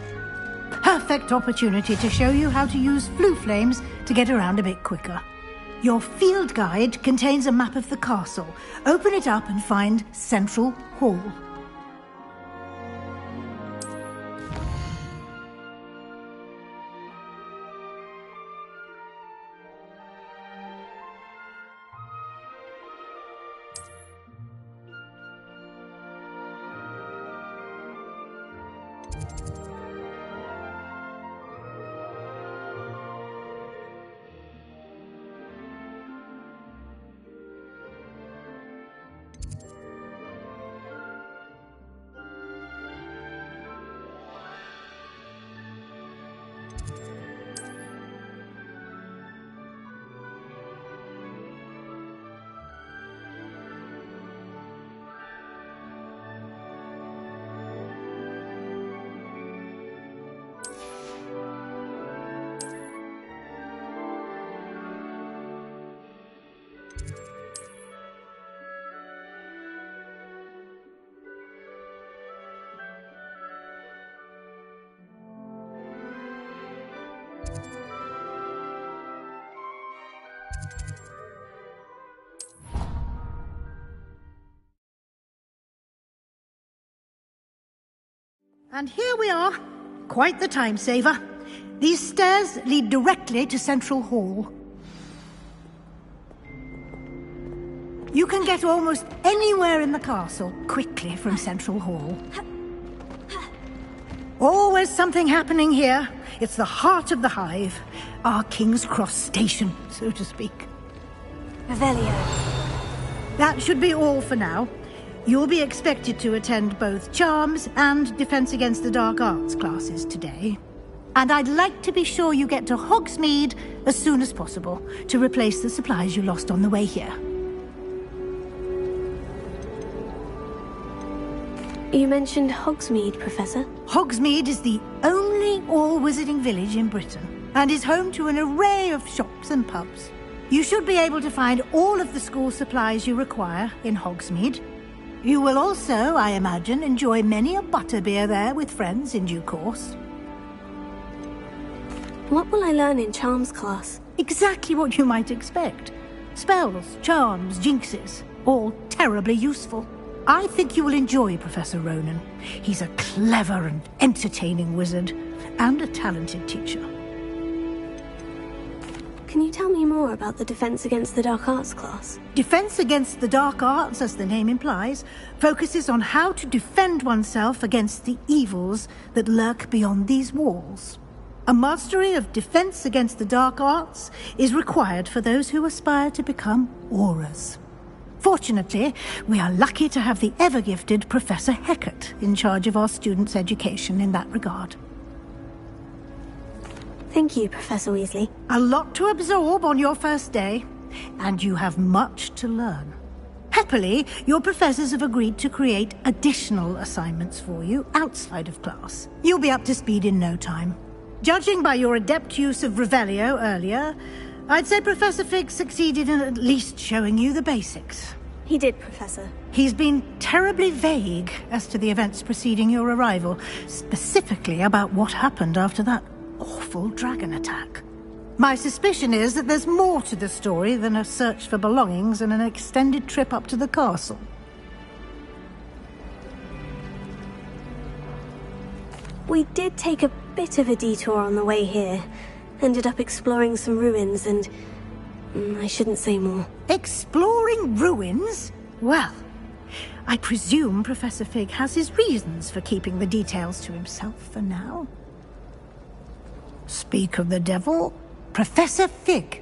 Perfect opportunity to show you how to use flue flames to get around a bit quicker. Your field guide contains a map of the castle. Open it up and find Central Hall. And here we are. Quite the time saver. These stairs lead directly to Central Hall. You can get almost anywhere in the castle quickly from Central Hall. Always something happening here. It's the heart of the hive. Our King's Cross station, so to speak. Revelio. That should be all for now. You'll be expected to attend both Charms and Defense Against the Dark Arts classes today. And I'd like to be sure you get to Hogsmeade as soon as possible to replace the supplies you lost on the way here. You mentioned Hogsmeade, Professor. Hogsmeade is the only all-wizarding village in Britain and is home to an array of shops and pubs. You should be able to find all of the school supplies you require in Hogsmeade. You will also, I imagine, enjoy many a butterbeer there with friends in due course. What will I learn in Charms class? Exactly what you might expect. Spells, charms, jinxes, all terribly useful. I think you will enjoy Professor Ronan. He's a clever and entertaining wizard, and a talented teacher. Can you tell me more about the Defense Against the Dark Arts class? Defense Against the Dark Arts, as the name implies, focuses on how to defend oneself against the evils that lurk beyond these walls. A mastery of Defense Against the Dark Arts is required for those who aspire to become Aurors. Fortunately, we are lucky to have the ever-gifted Professor Hecat in charge of our students' education in that regard. Thank you, Professor Weasley. A lot to absorb on your first day, and you have much to learn. Happily, your professors have agreed to create additional assignments for you outside of class. You'll be up to speed in no time. Judging by your adept use of Revelio earlier, I'd say Professor Fig succeeded in at least showing you the basics. He did, Professor. He's been terribly vague as to the events preceding your arrival, specifically about what happened after that awful dragon attack. My suspicion is that there's more to the story than a search for belongings and an extended trip up to the castle. We did take a bit of a detour on the way here. Ended up exploring some ruins and... I shouldn't say more. Exploring ruins? Well, I presume Professor Fig has his reasons for keeping the details to himself for now. Speak of the devil. Professor Fig.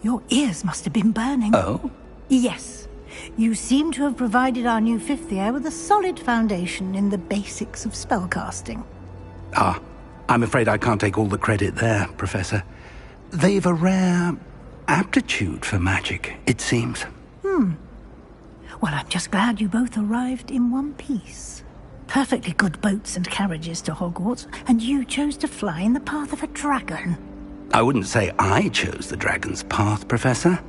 Your ears must have been burning. Oh? Yes. You seem to have provided our new fifth year with a solid foundation in the basics of spellcasting. Ah, I'm afraid I can't take all the credit there, Professor. They've a rare aptitude for magic, it seems. Well, I'm just glad you both arrived in one piece. Perfectly good boats and carriages to Hogwarts, and you chose to fly in the path of a dragon. I wouldn't say I chose the dragon's path, Professor.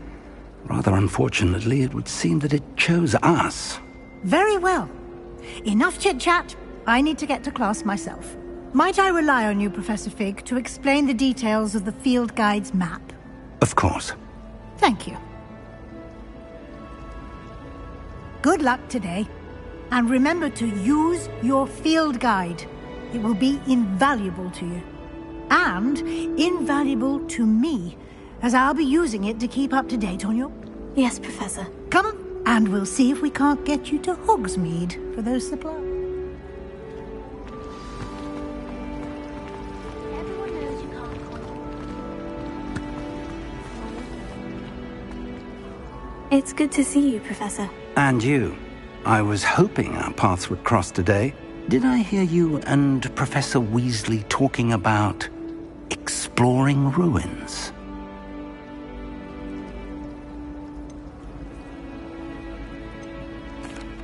Rather unfortunately, it would seem that it chose us. Very well. Enough chit-chat. I need to get to class myself. Might I rely on you, Professor Fig, to explain the details of the field guide's map? Of course. Thank you. Good luck today. And remember to use your field guide. It will be invaluable to you. And invaluable to me, as I'll be using it to keep up to date on your... Yes, Professor. Come, and we'll see if we can't get you to Hogsmeade for those supplies. It's good to see you, Professor. And you. I was hoping our paths would cross today. Did I hear you and Professor Weasley talking about exploring ruins?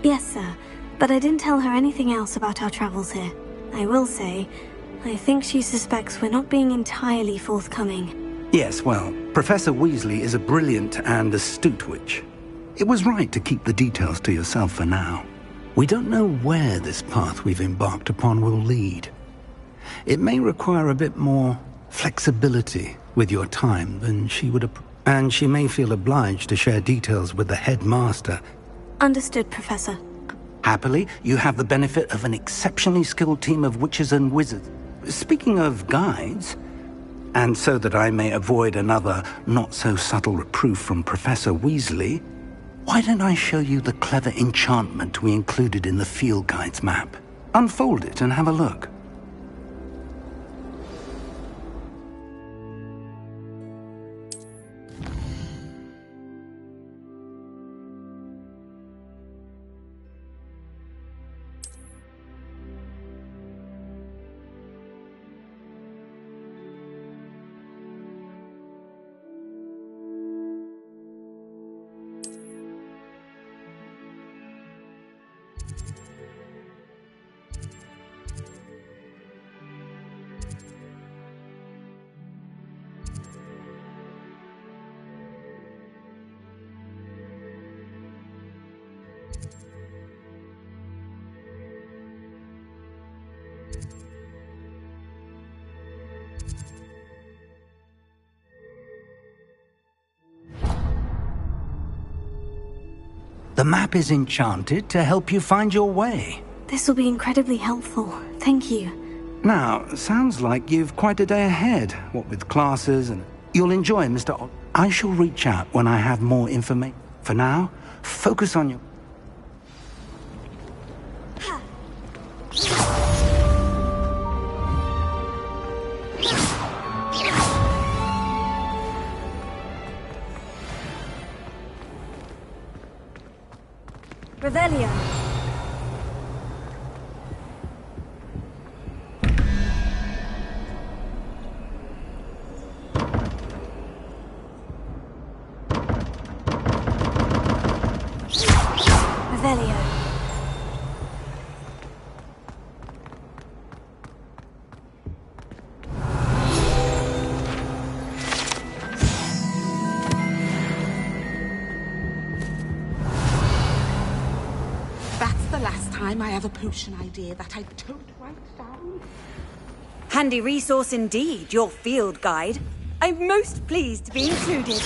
Yes, sir. But I didn't tell her anything else about our travels here. I will say, I think she suspects we're not being entirely forthcoming. Yes, well, Professor Weasley is a brilliant and astute witch. It was right to keep the details to yourself for now. We don't know where this path we've embarked upon will lead. It may require a bit more flexibility with your time than she would and she may feel obliged to share details with the headmaster. Understood, Professor. Happily, you have the benefit of an exceptionally skilled team of witches and wizards. Speaking of guides, and so that I may avoid another not-so-subtle reproof from Professor Weasley, why don't I show you the clever enchantment we included in the field guide's map? Unfold it and have a look. The map is enchanted to help you find your way. This will be incredibly helpful. Thank you. Now, sounds like you've quite a day ahead, what with classes and... You'll enjoy, Mr. I shall reach out when I have more information. For now, focus on your... Revelio. Revelio. I have a potion idea that I don't write down. Handy resource indeed, your field guide. I'm most pleased to be included.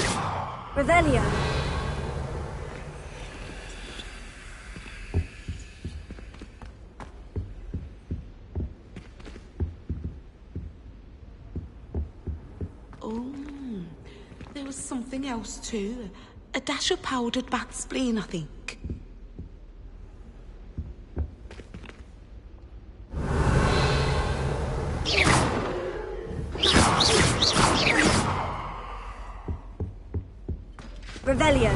Revelio. Oh, there was something else too. A dash of powdered bat spleen, I think. Revelio.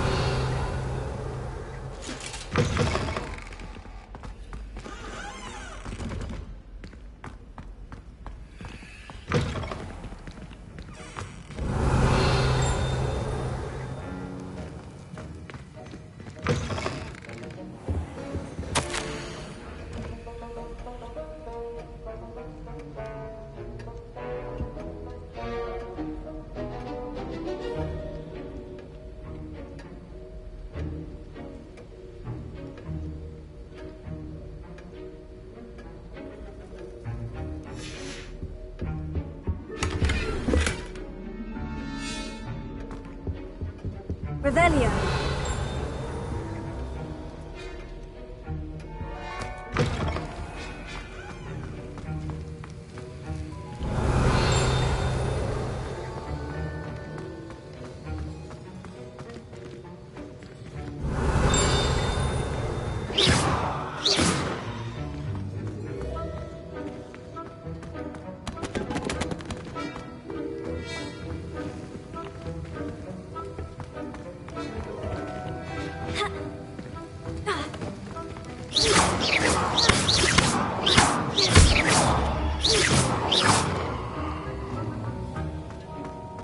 Revelio.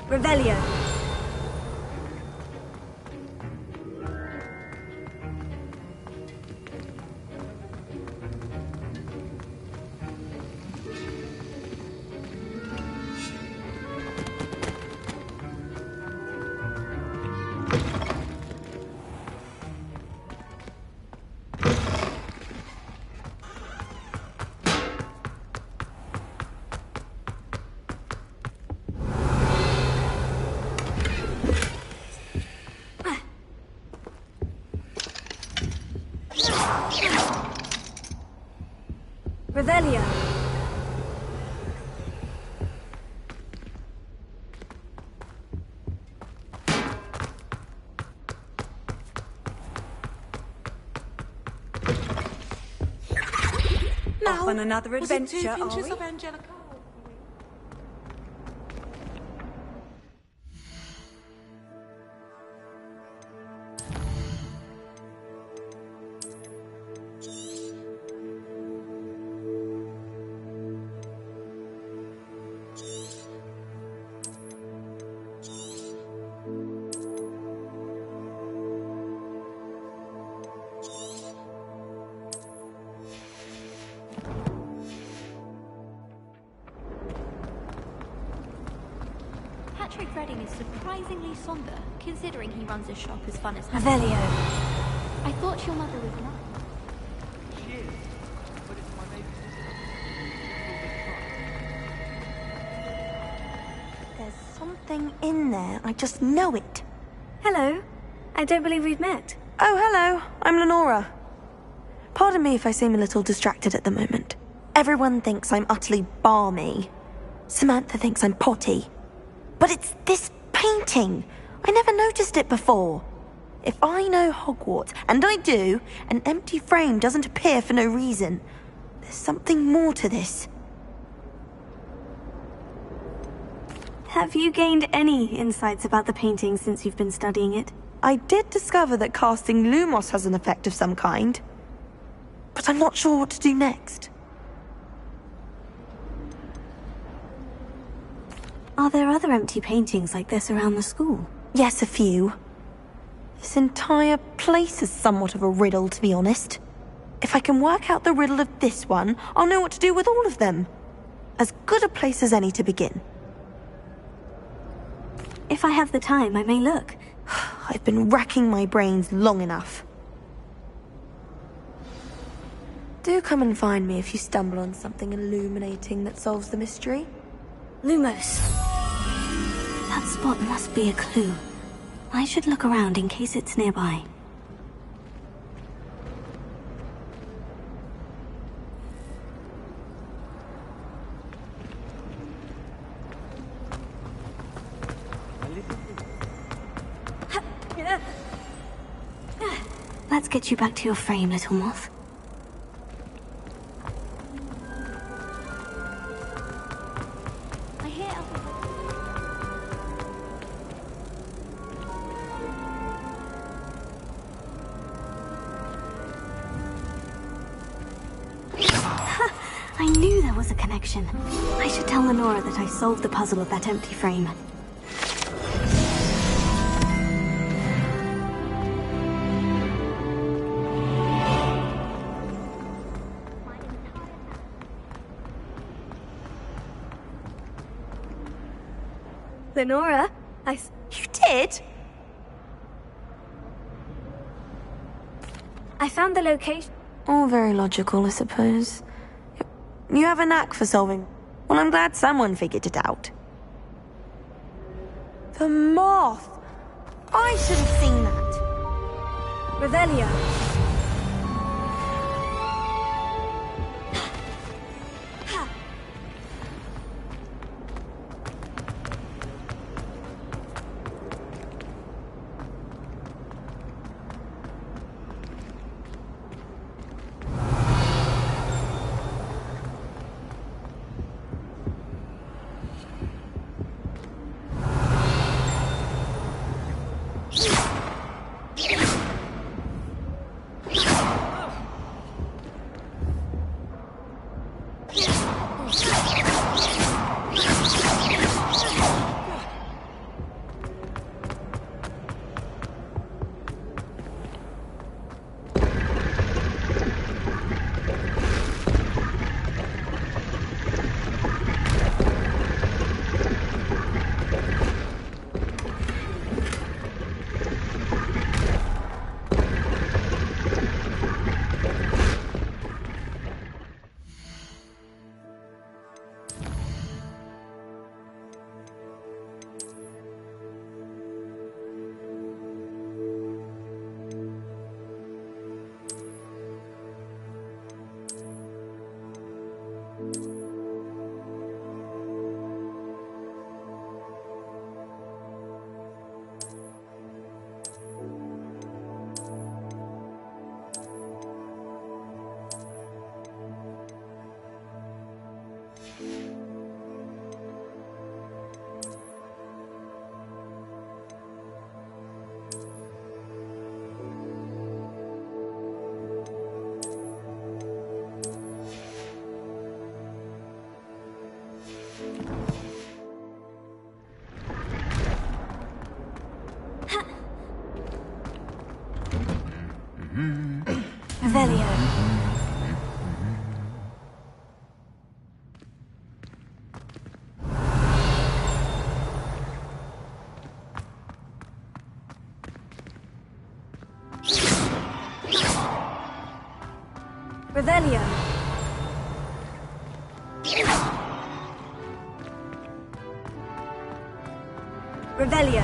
Revelio. Revelio. Now, off on another was it adventure, 2 are pinches we? of Angelica? Patrick Redding is surprisingly somber, considering he runs a shop as fun as Revelio. I thought your mother was an aunt. She is, but it's my baby sister. There's something in there. I just know it. Hello. I don't believe we've met. Oh, hello. I'm Lenora. Pardon me if I seem a little distracted at the moment. Everyone thinks I'm utterly balmy. Samantha thinks I'm potty. But it's this painting. I never noticed it before. If I know Hogwarts, and I do, an empty frame doesn't appear for no reason. There's something more to this. Have you gained any insights about the painting since you've been studying it? I did discover that casting Lumos has an effect of some kind. But I'm not sure what to do next. Are there other empty paintings like this around the school? Yes, a few. This entire place is somewhat of a riddle, to be honest. If I can work out the riddle of this one, I'll know what to do with all of them. As good a place as any to begin. If I have the time, I may look. I've been racking my brains long enough. Do come and find me if you stumble on something illuminating that solves the mystery. Lumos. That spot must be a clue. I should look around in case it's nearby. Let's get you back to your frame, little moth. I hear was a connection. I should tell Lenora that I solved the puzzle of that empty frame. Lenora, You did? I found the location. All very logical, I suppose. You have a knack for solving. Well, I'm glad someone figured it out. The moth! I should have seen that. Revelio. Revelio. Revelio. Revelio.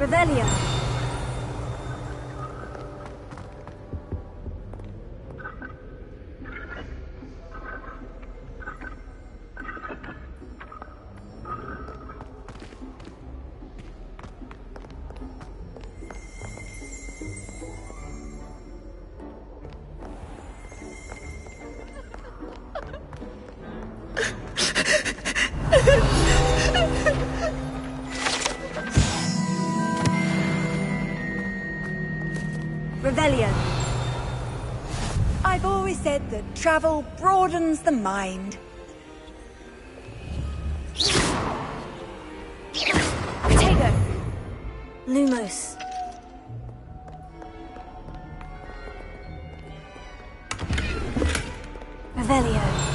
Revelio. Revelio. I've always said that travel broadens the mind. Potato. Lumos. Revelio.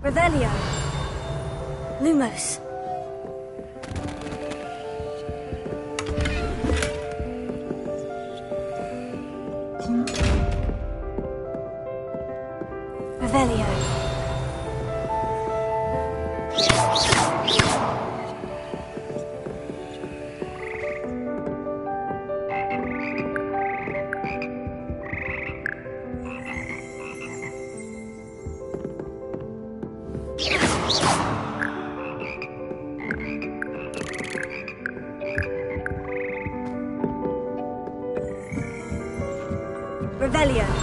Revelio. Lumos. Revelio. Revelio.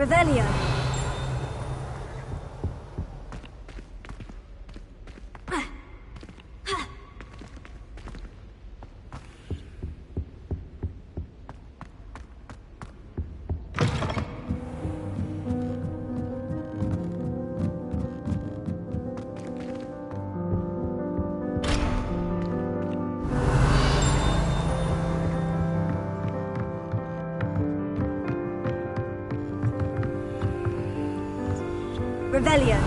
Revelio. Revelio.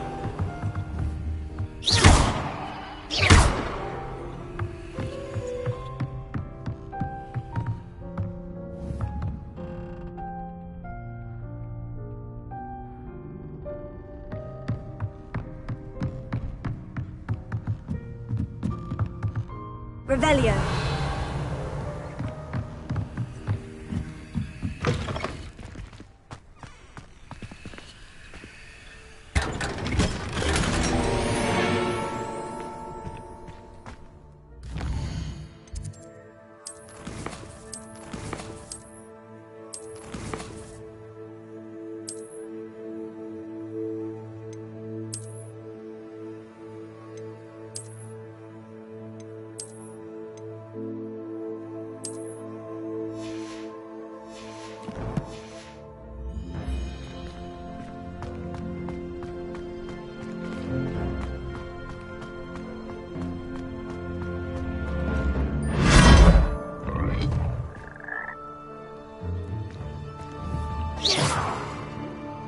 Revelio. Revelio.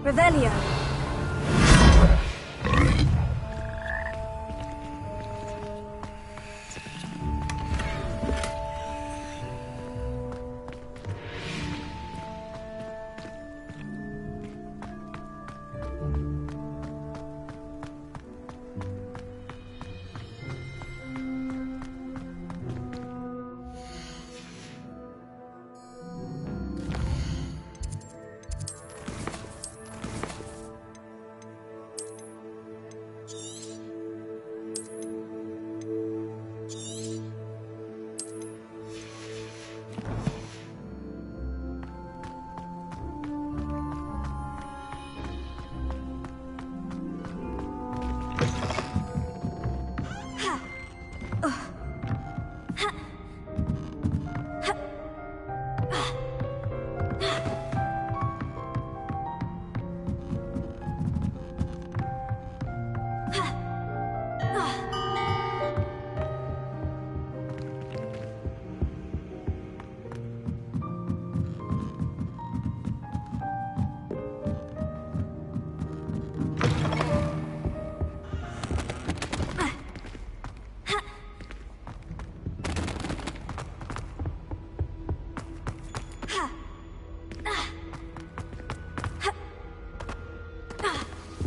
Revelio.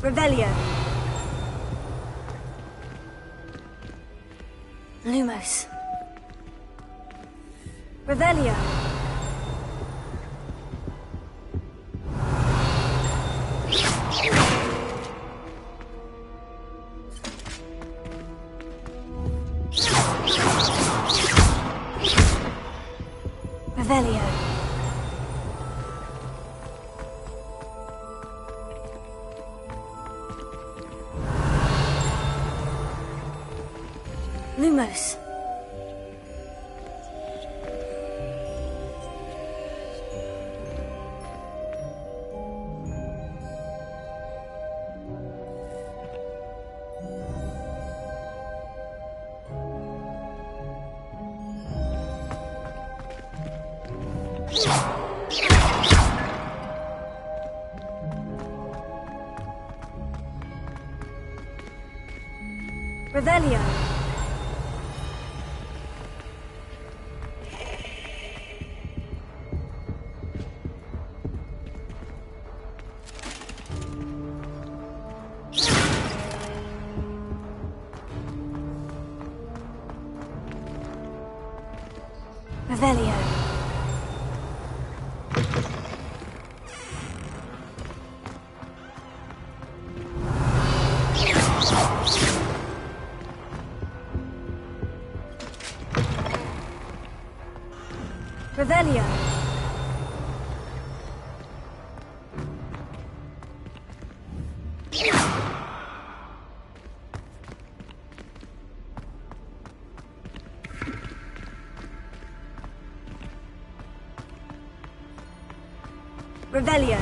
Revelio. Lumos. Revelio. Revelio. Lumos. Revelio. Revelio. Revelio. Revelio.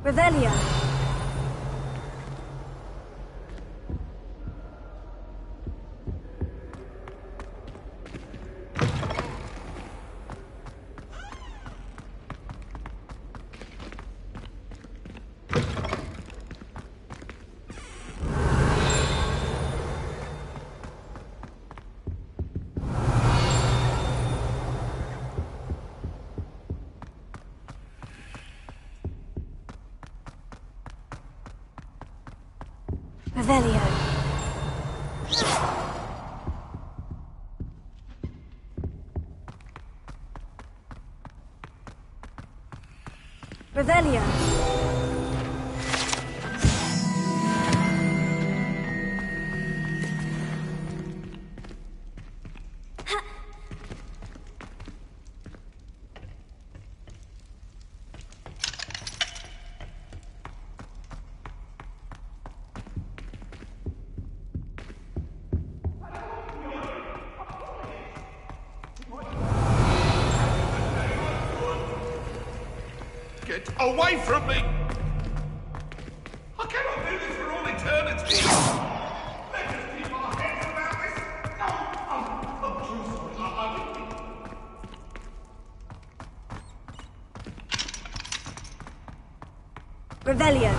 Revelio. Revelio. Revelio. Get away from me! I cannot do this for all eternity! Let us keep our heads about this! No! I'm too sorry. Revelio.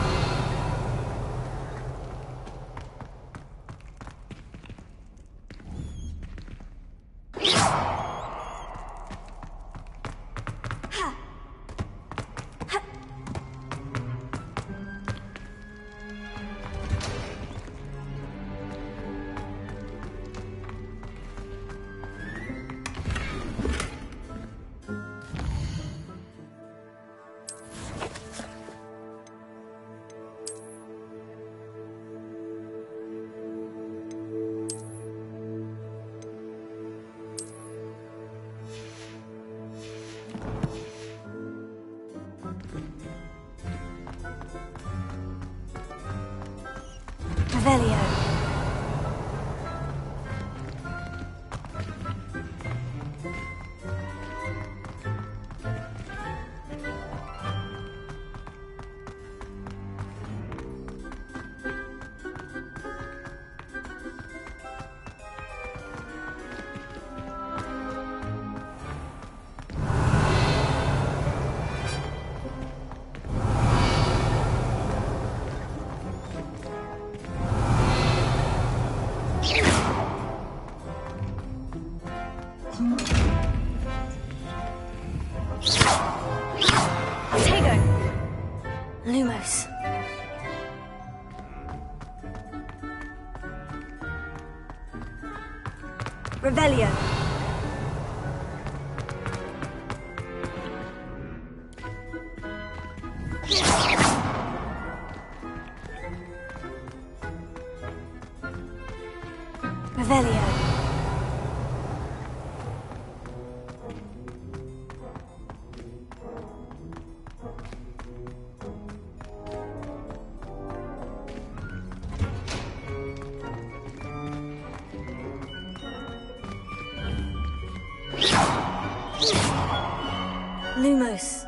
Lumos. Revelio. Revelio. Lumos.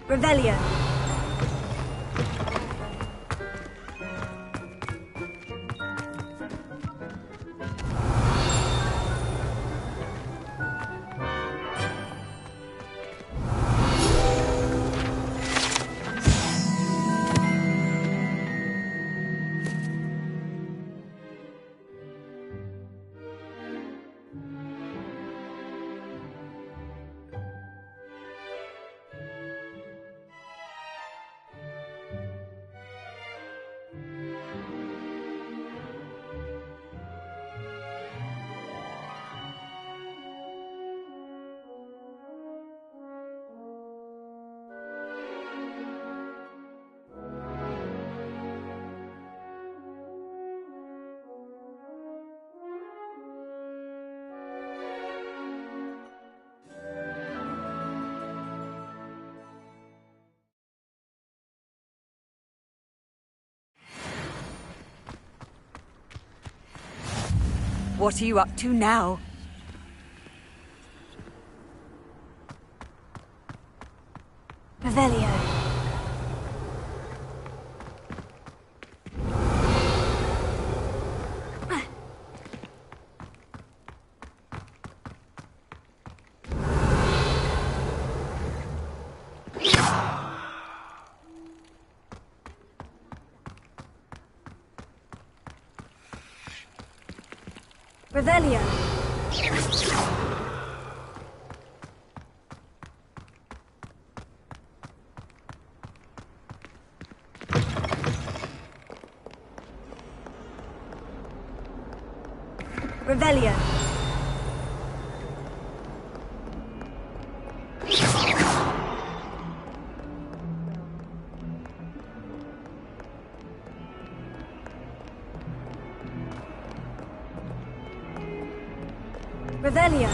Revelio. What are you up to now? Revelio. Revelio. Revelio. Revelio.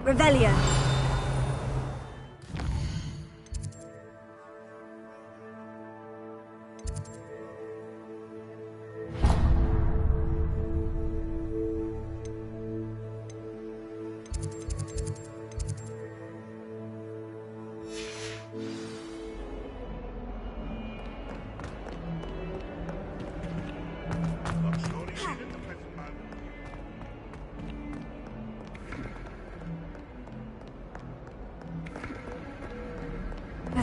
Revelio.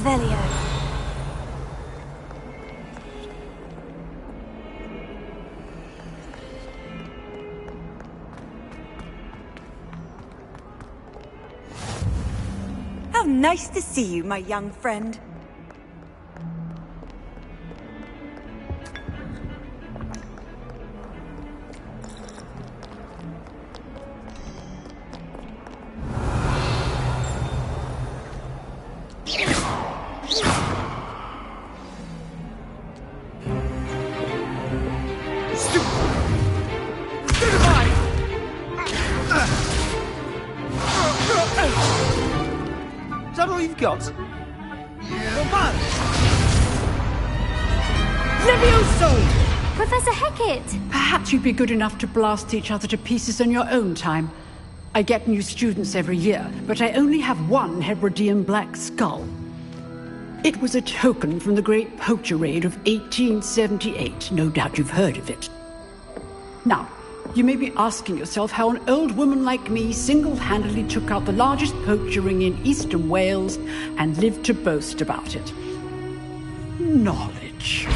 Revelio. How nice to see you, my young friend. got? Levioso! Professor Hecat! Perhaps you'd be good enough to blast each other to pieces in your own time. I get new students every year, but I only have one Hebridean black skull. It was a token from the Great Poacher Raid of 1878. No doubt you've heard of it. Now, you may be asking yourself how an old woman like me single-handedly took out the largest poacher ring in eastern Wales and lived to boast about it. Knowledge.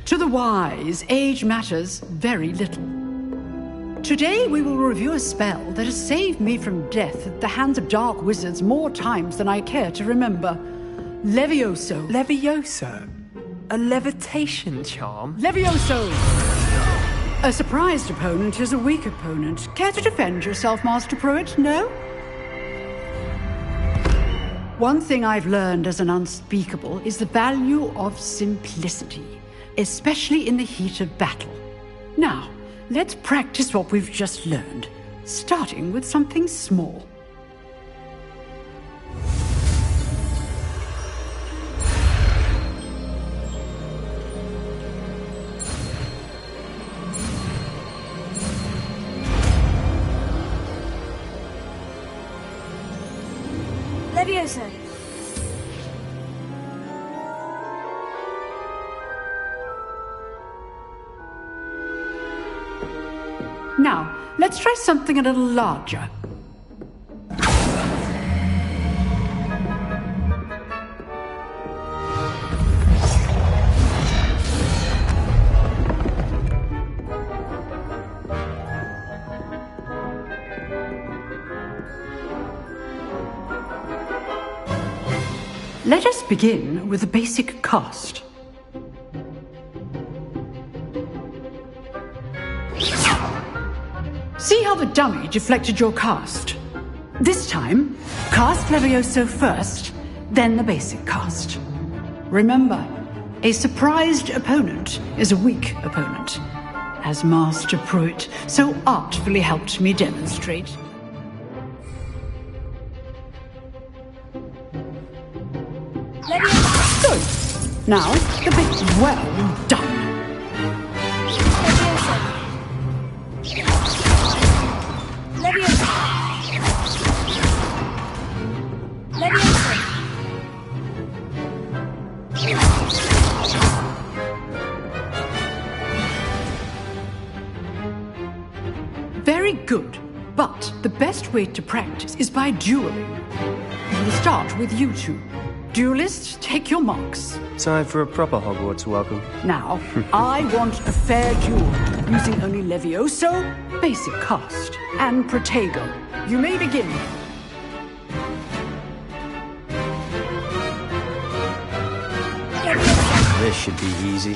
To the wise, age matters very little. Today we will review a spell that has saved me from death at the hands of dark wizards more times than I care to remember. Levioso. Levioso? A levitation charm? Levioso! A surprised opponent is a weak opponent. Care to defend yourself, Master Pruitt? No? One thing I've learned as an unspeakable is the value of simplicity, especially in the heat of battle. Now, let's practice what we've just learned, starting with something small. Levioso. Now, let's try something a little larger. Let us begin with the basic cast. See how the dummy deflected your cast? This time, cast Levioso first, then the basic cast. Remember, a surprised opponent is a weak opponent, as Master Pruitt so artfully helped me demonstrate. Good. Now, the bit well done. Very good, but the best way to practice is by dueling. We'll start with you two. Duelists, take your marks. Time for a proper Hogwarts welcome. Now, I want a fair duel, using only Levioso, basic cast, and Protego. You may begin. This should be easy.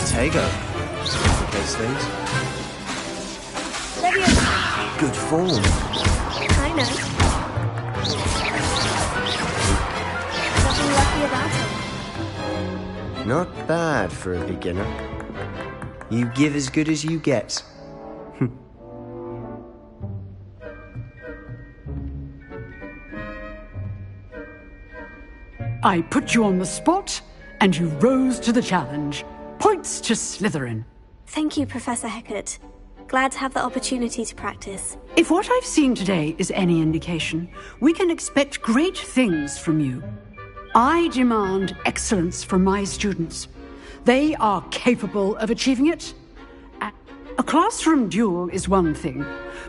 Protego. Complicates things. Good form. I know. Nothing lucky about it. Not bad for a beginner. You give as good as you get. I put you on the spot, and you rose to the challenge. Points to Slytherin. Thank you, Professor Hecat. Glad to have the opportunity to practice. If what I've seen today is any indication, we can expect great things from you. I demand excellence from my students. They are capable of achieving it. A classroom duel is one thing,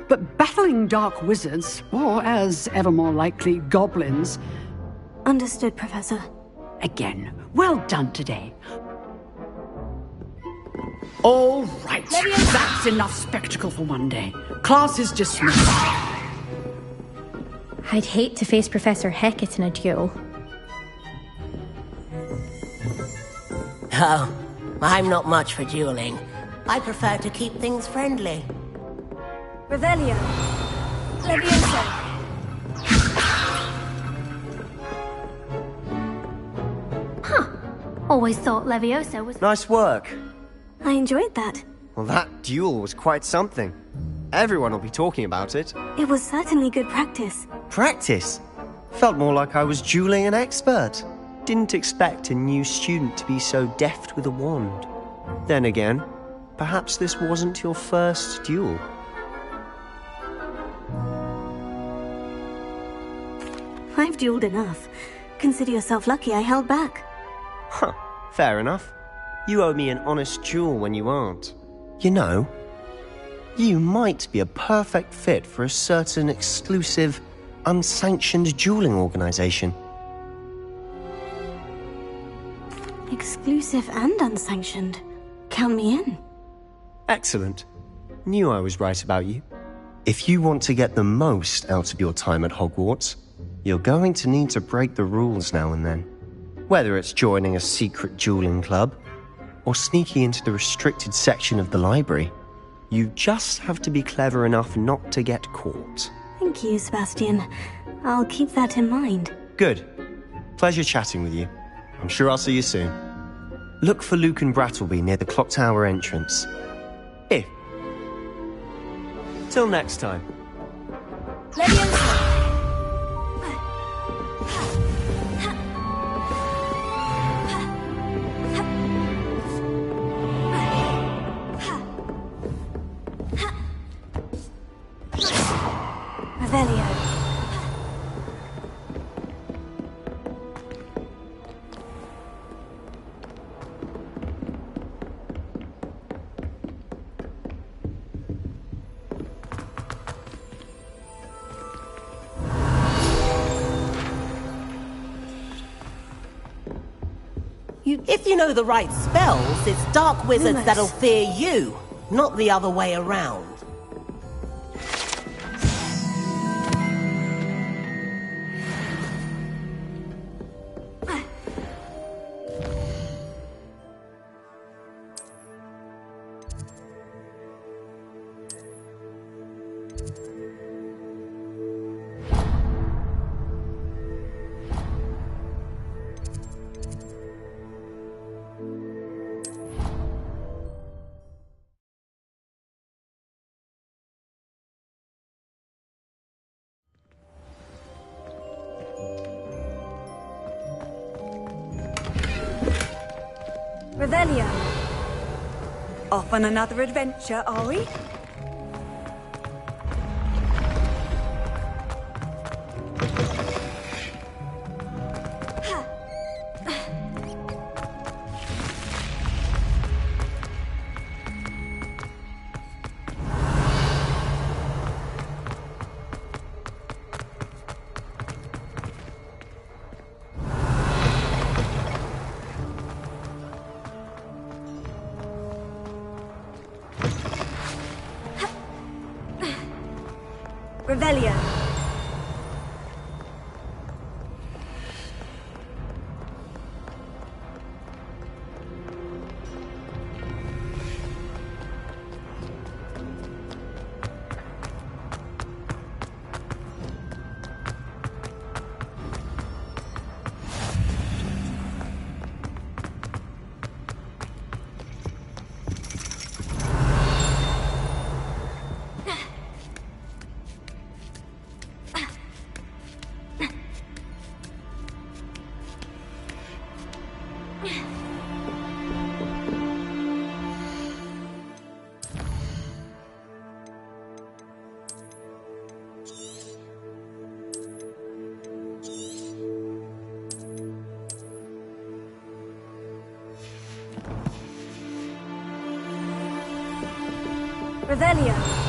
but battling dark wizards, or as ever more likely, goblins... Understood, Professor. Again, well done today. All right, that's enough spectacle for one day. Class is dismissed. I'd hate to face Professor Hecat in a duel. Oh, I'm not much for dueling. I prefer to keep things friendly. Revelio. Levioso. Always thought Levioso was... Nice work. I enjoyed that. Well, that duel was quite something. Everyone will be talking about it. It was certainly good practice. Practice? Felt more like I was dueling an expert. Didn't expect a new student to be so deft with a wand. Then again, perhaps this wasn't your first duel. I've dueled enough. Consider yourself lucky I held back. Huh, fair enough. You owe me an honest duel when you aren't. You know, you might be a perfect fit for a certain exclusive, unsanctioned dueling organization. Exclusive and unsanctioned. Count me in. Excellent. Knew I was right about you. If you want to get the most out of your time at Hogwarts, you're going to need to break the rules now and then. Whether it's joining a secret dueling club, or sneaking into the restricted section of the library, you just have to be clever enough not to get caught. Thank you, Sebastian. I'll keep that in mind. Good. Pleasure chatting with you. I'm sure I'll see you soon. Look for Luke and Brattleby near the clock tower entrance. Here. Till next time. Revelio. If you know the right spells, it's dark wizards Lumos. that'll fear you, not the other way around. Revelio. Off on another adventure, are we? Revelio. Revelio.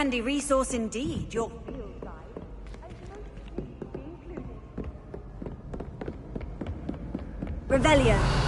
handy resource indeed, your Revelio.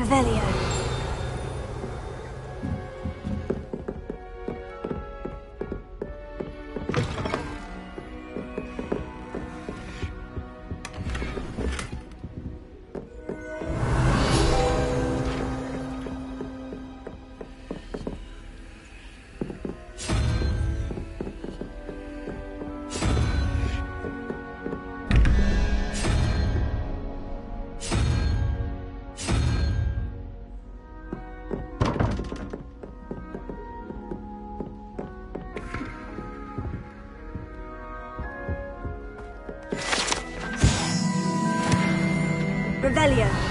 Revelio. Revelio.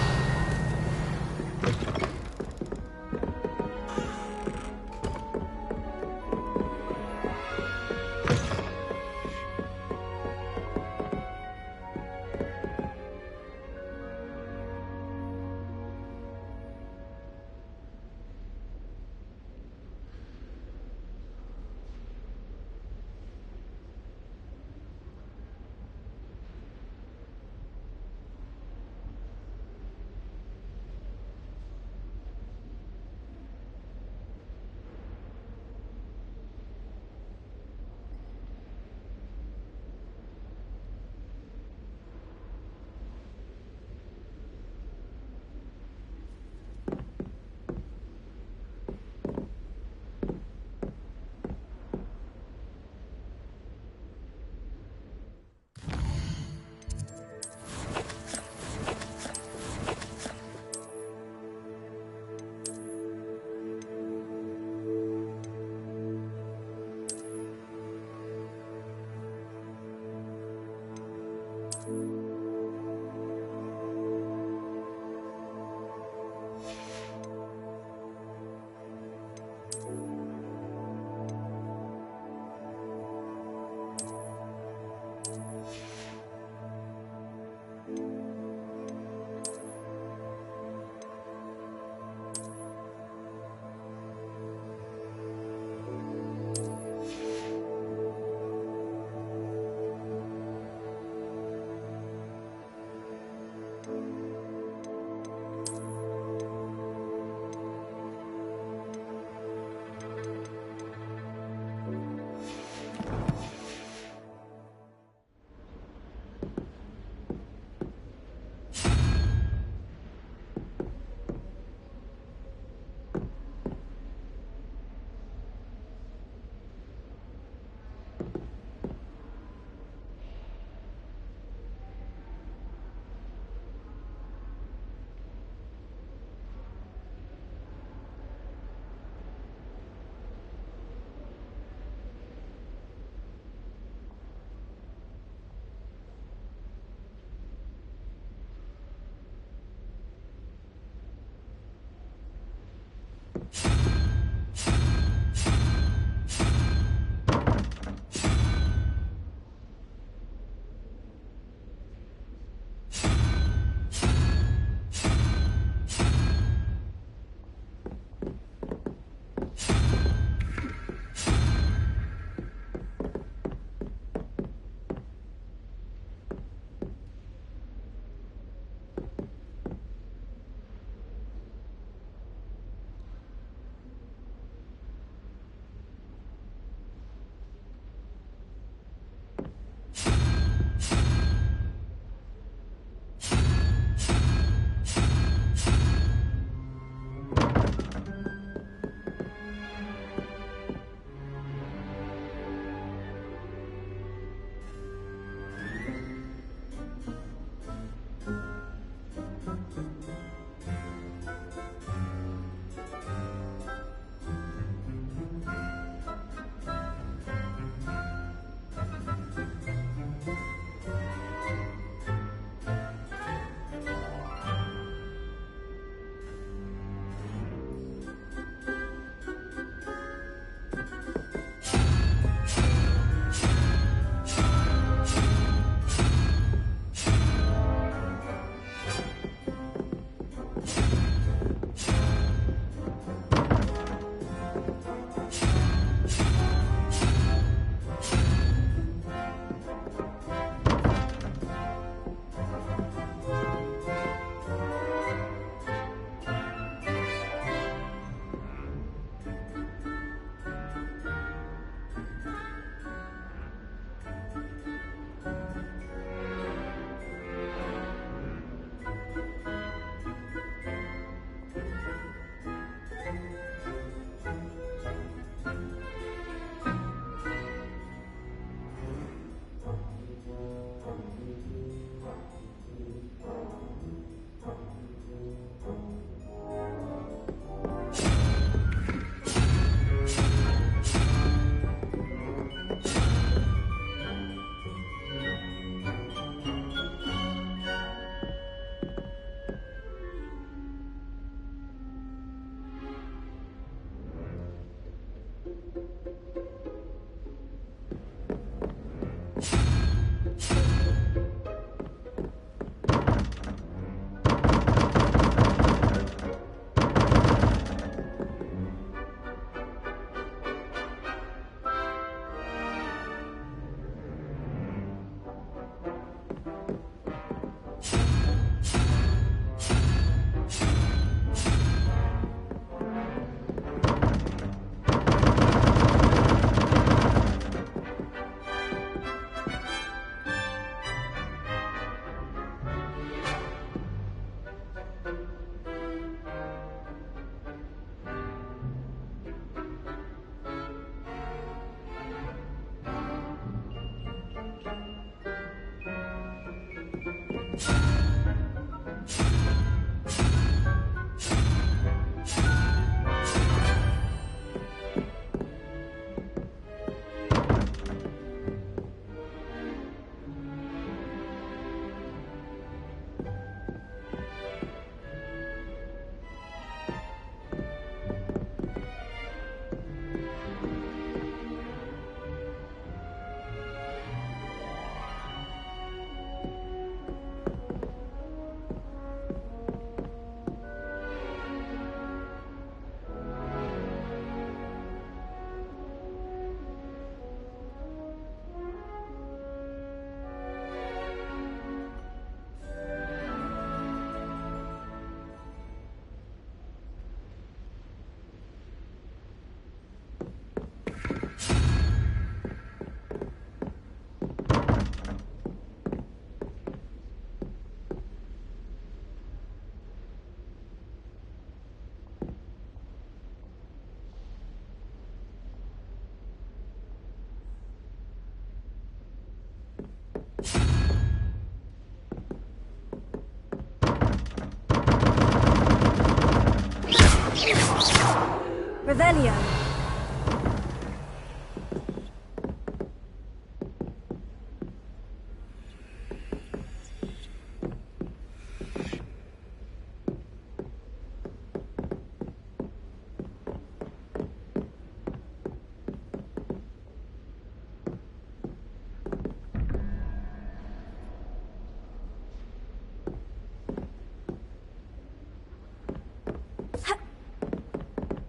Revelio.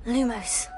Lumos.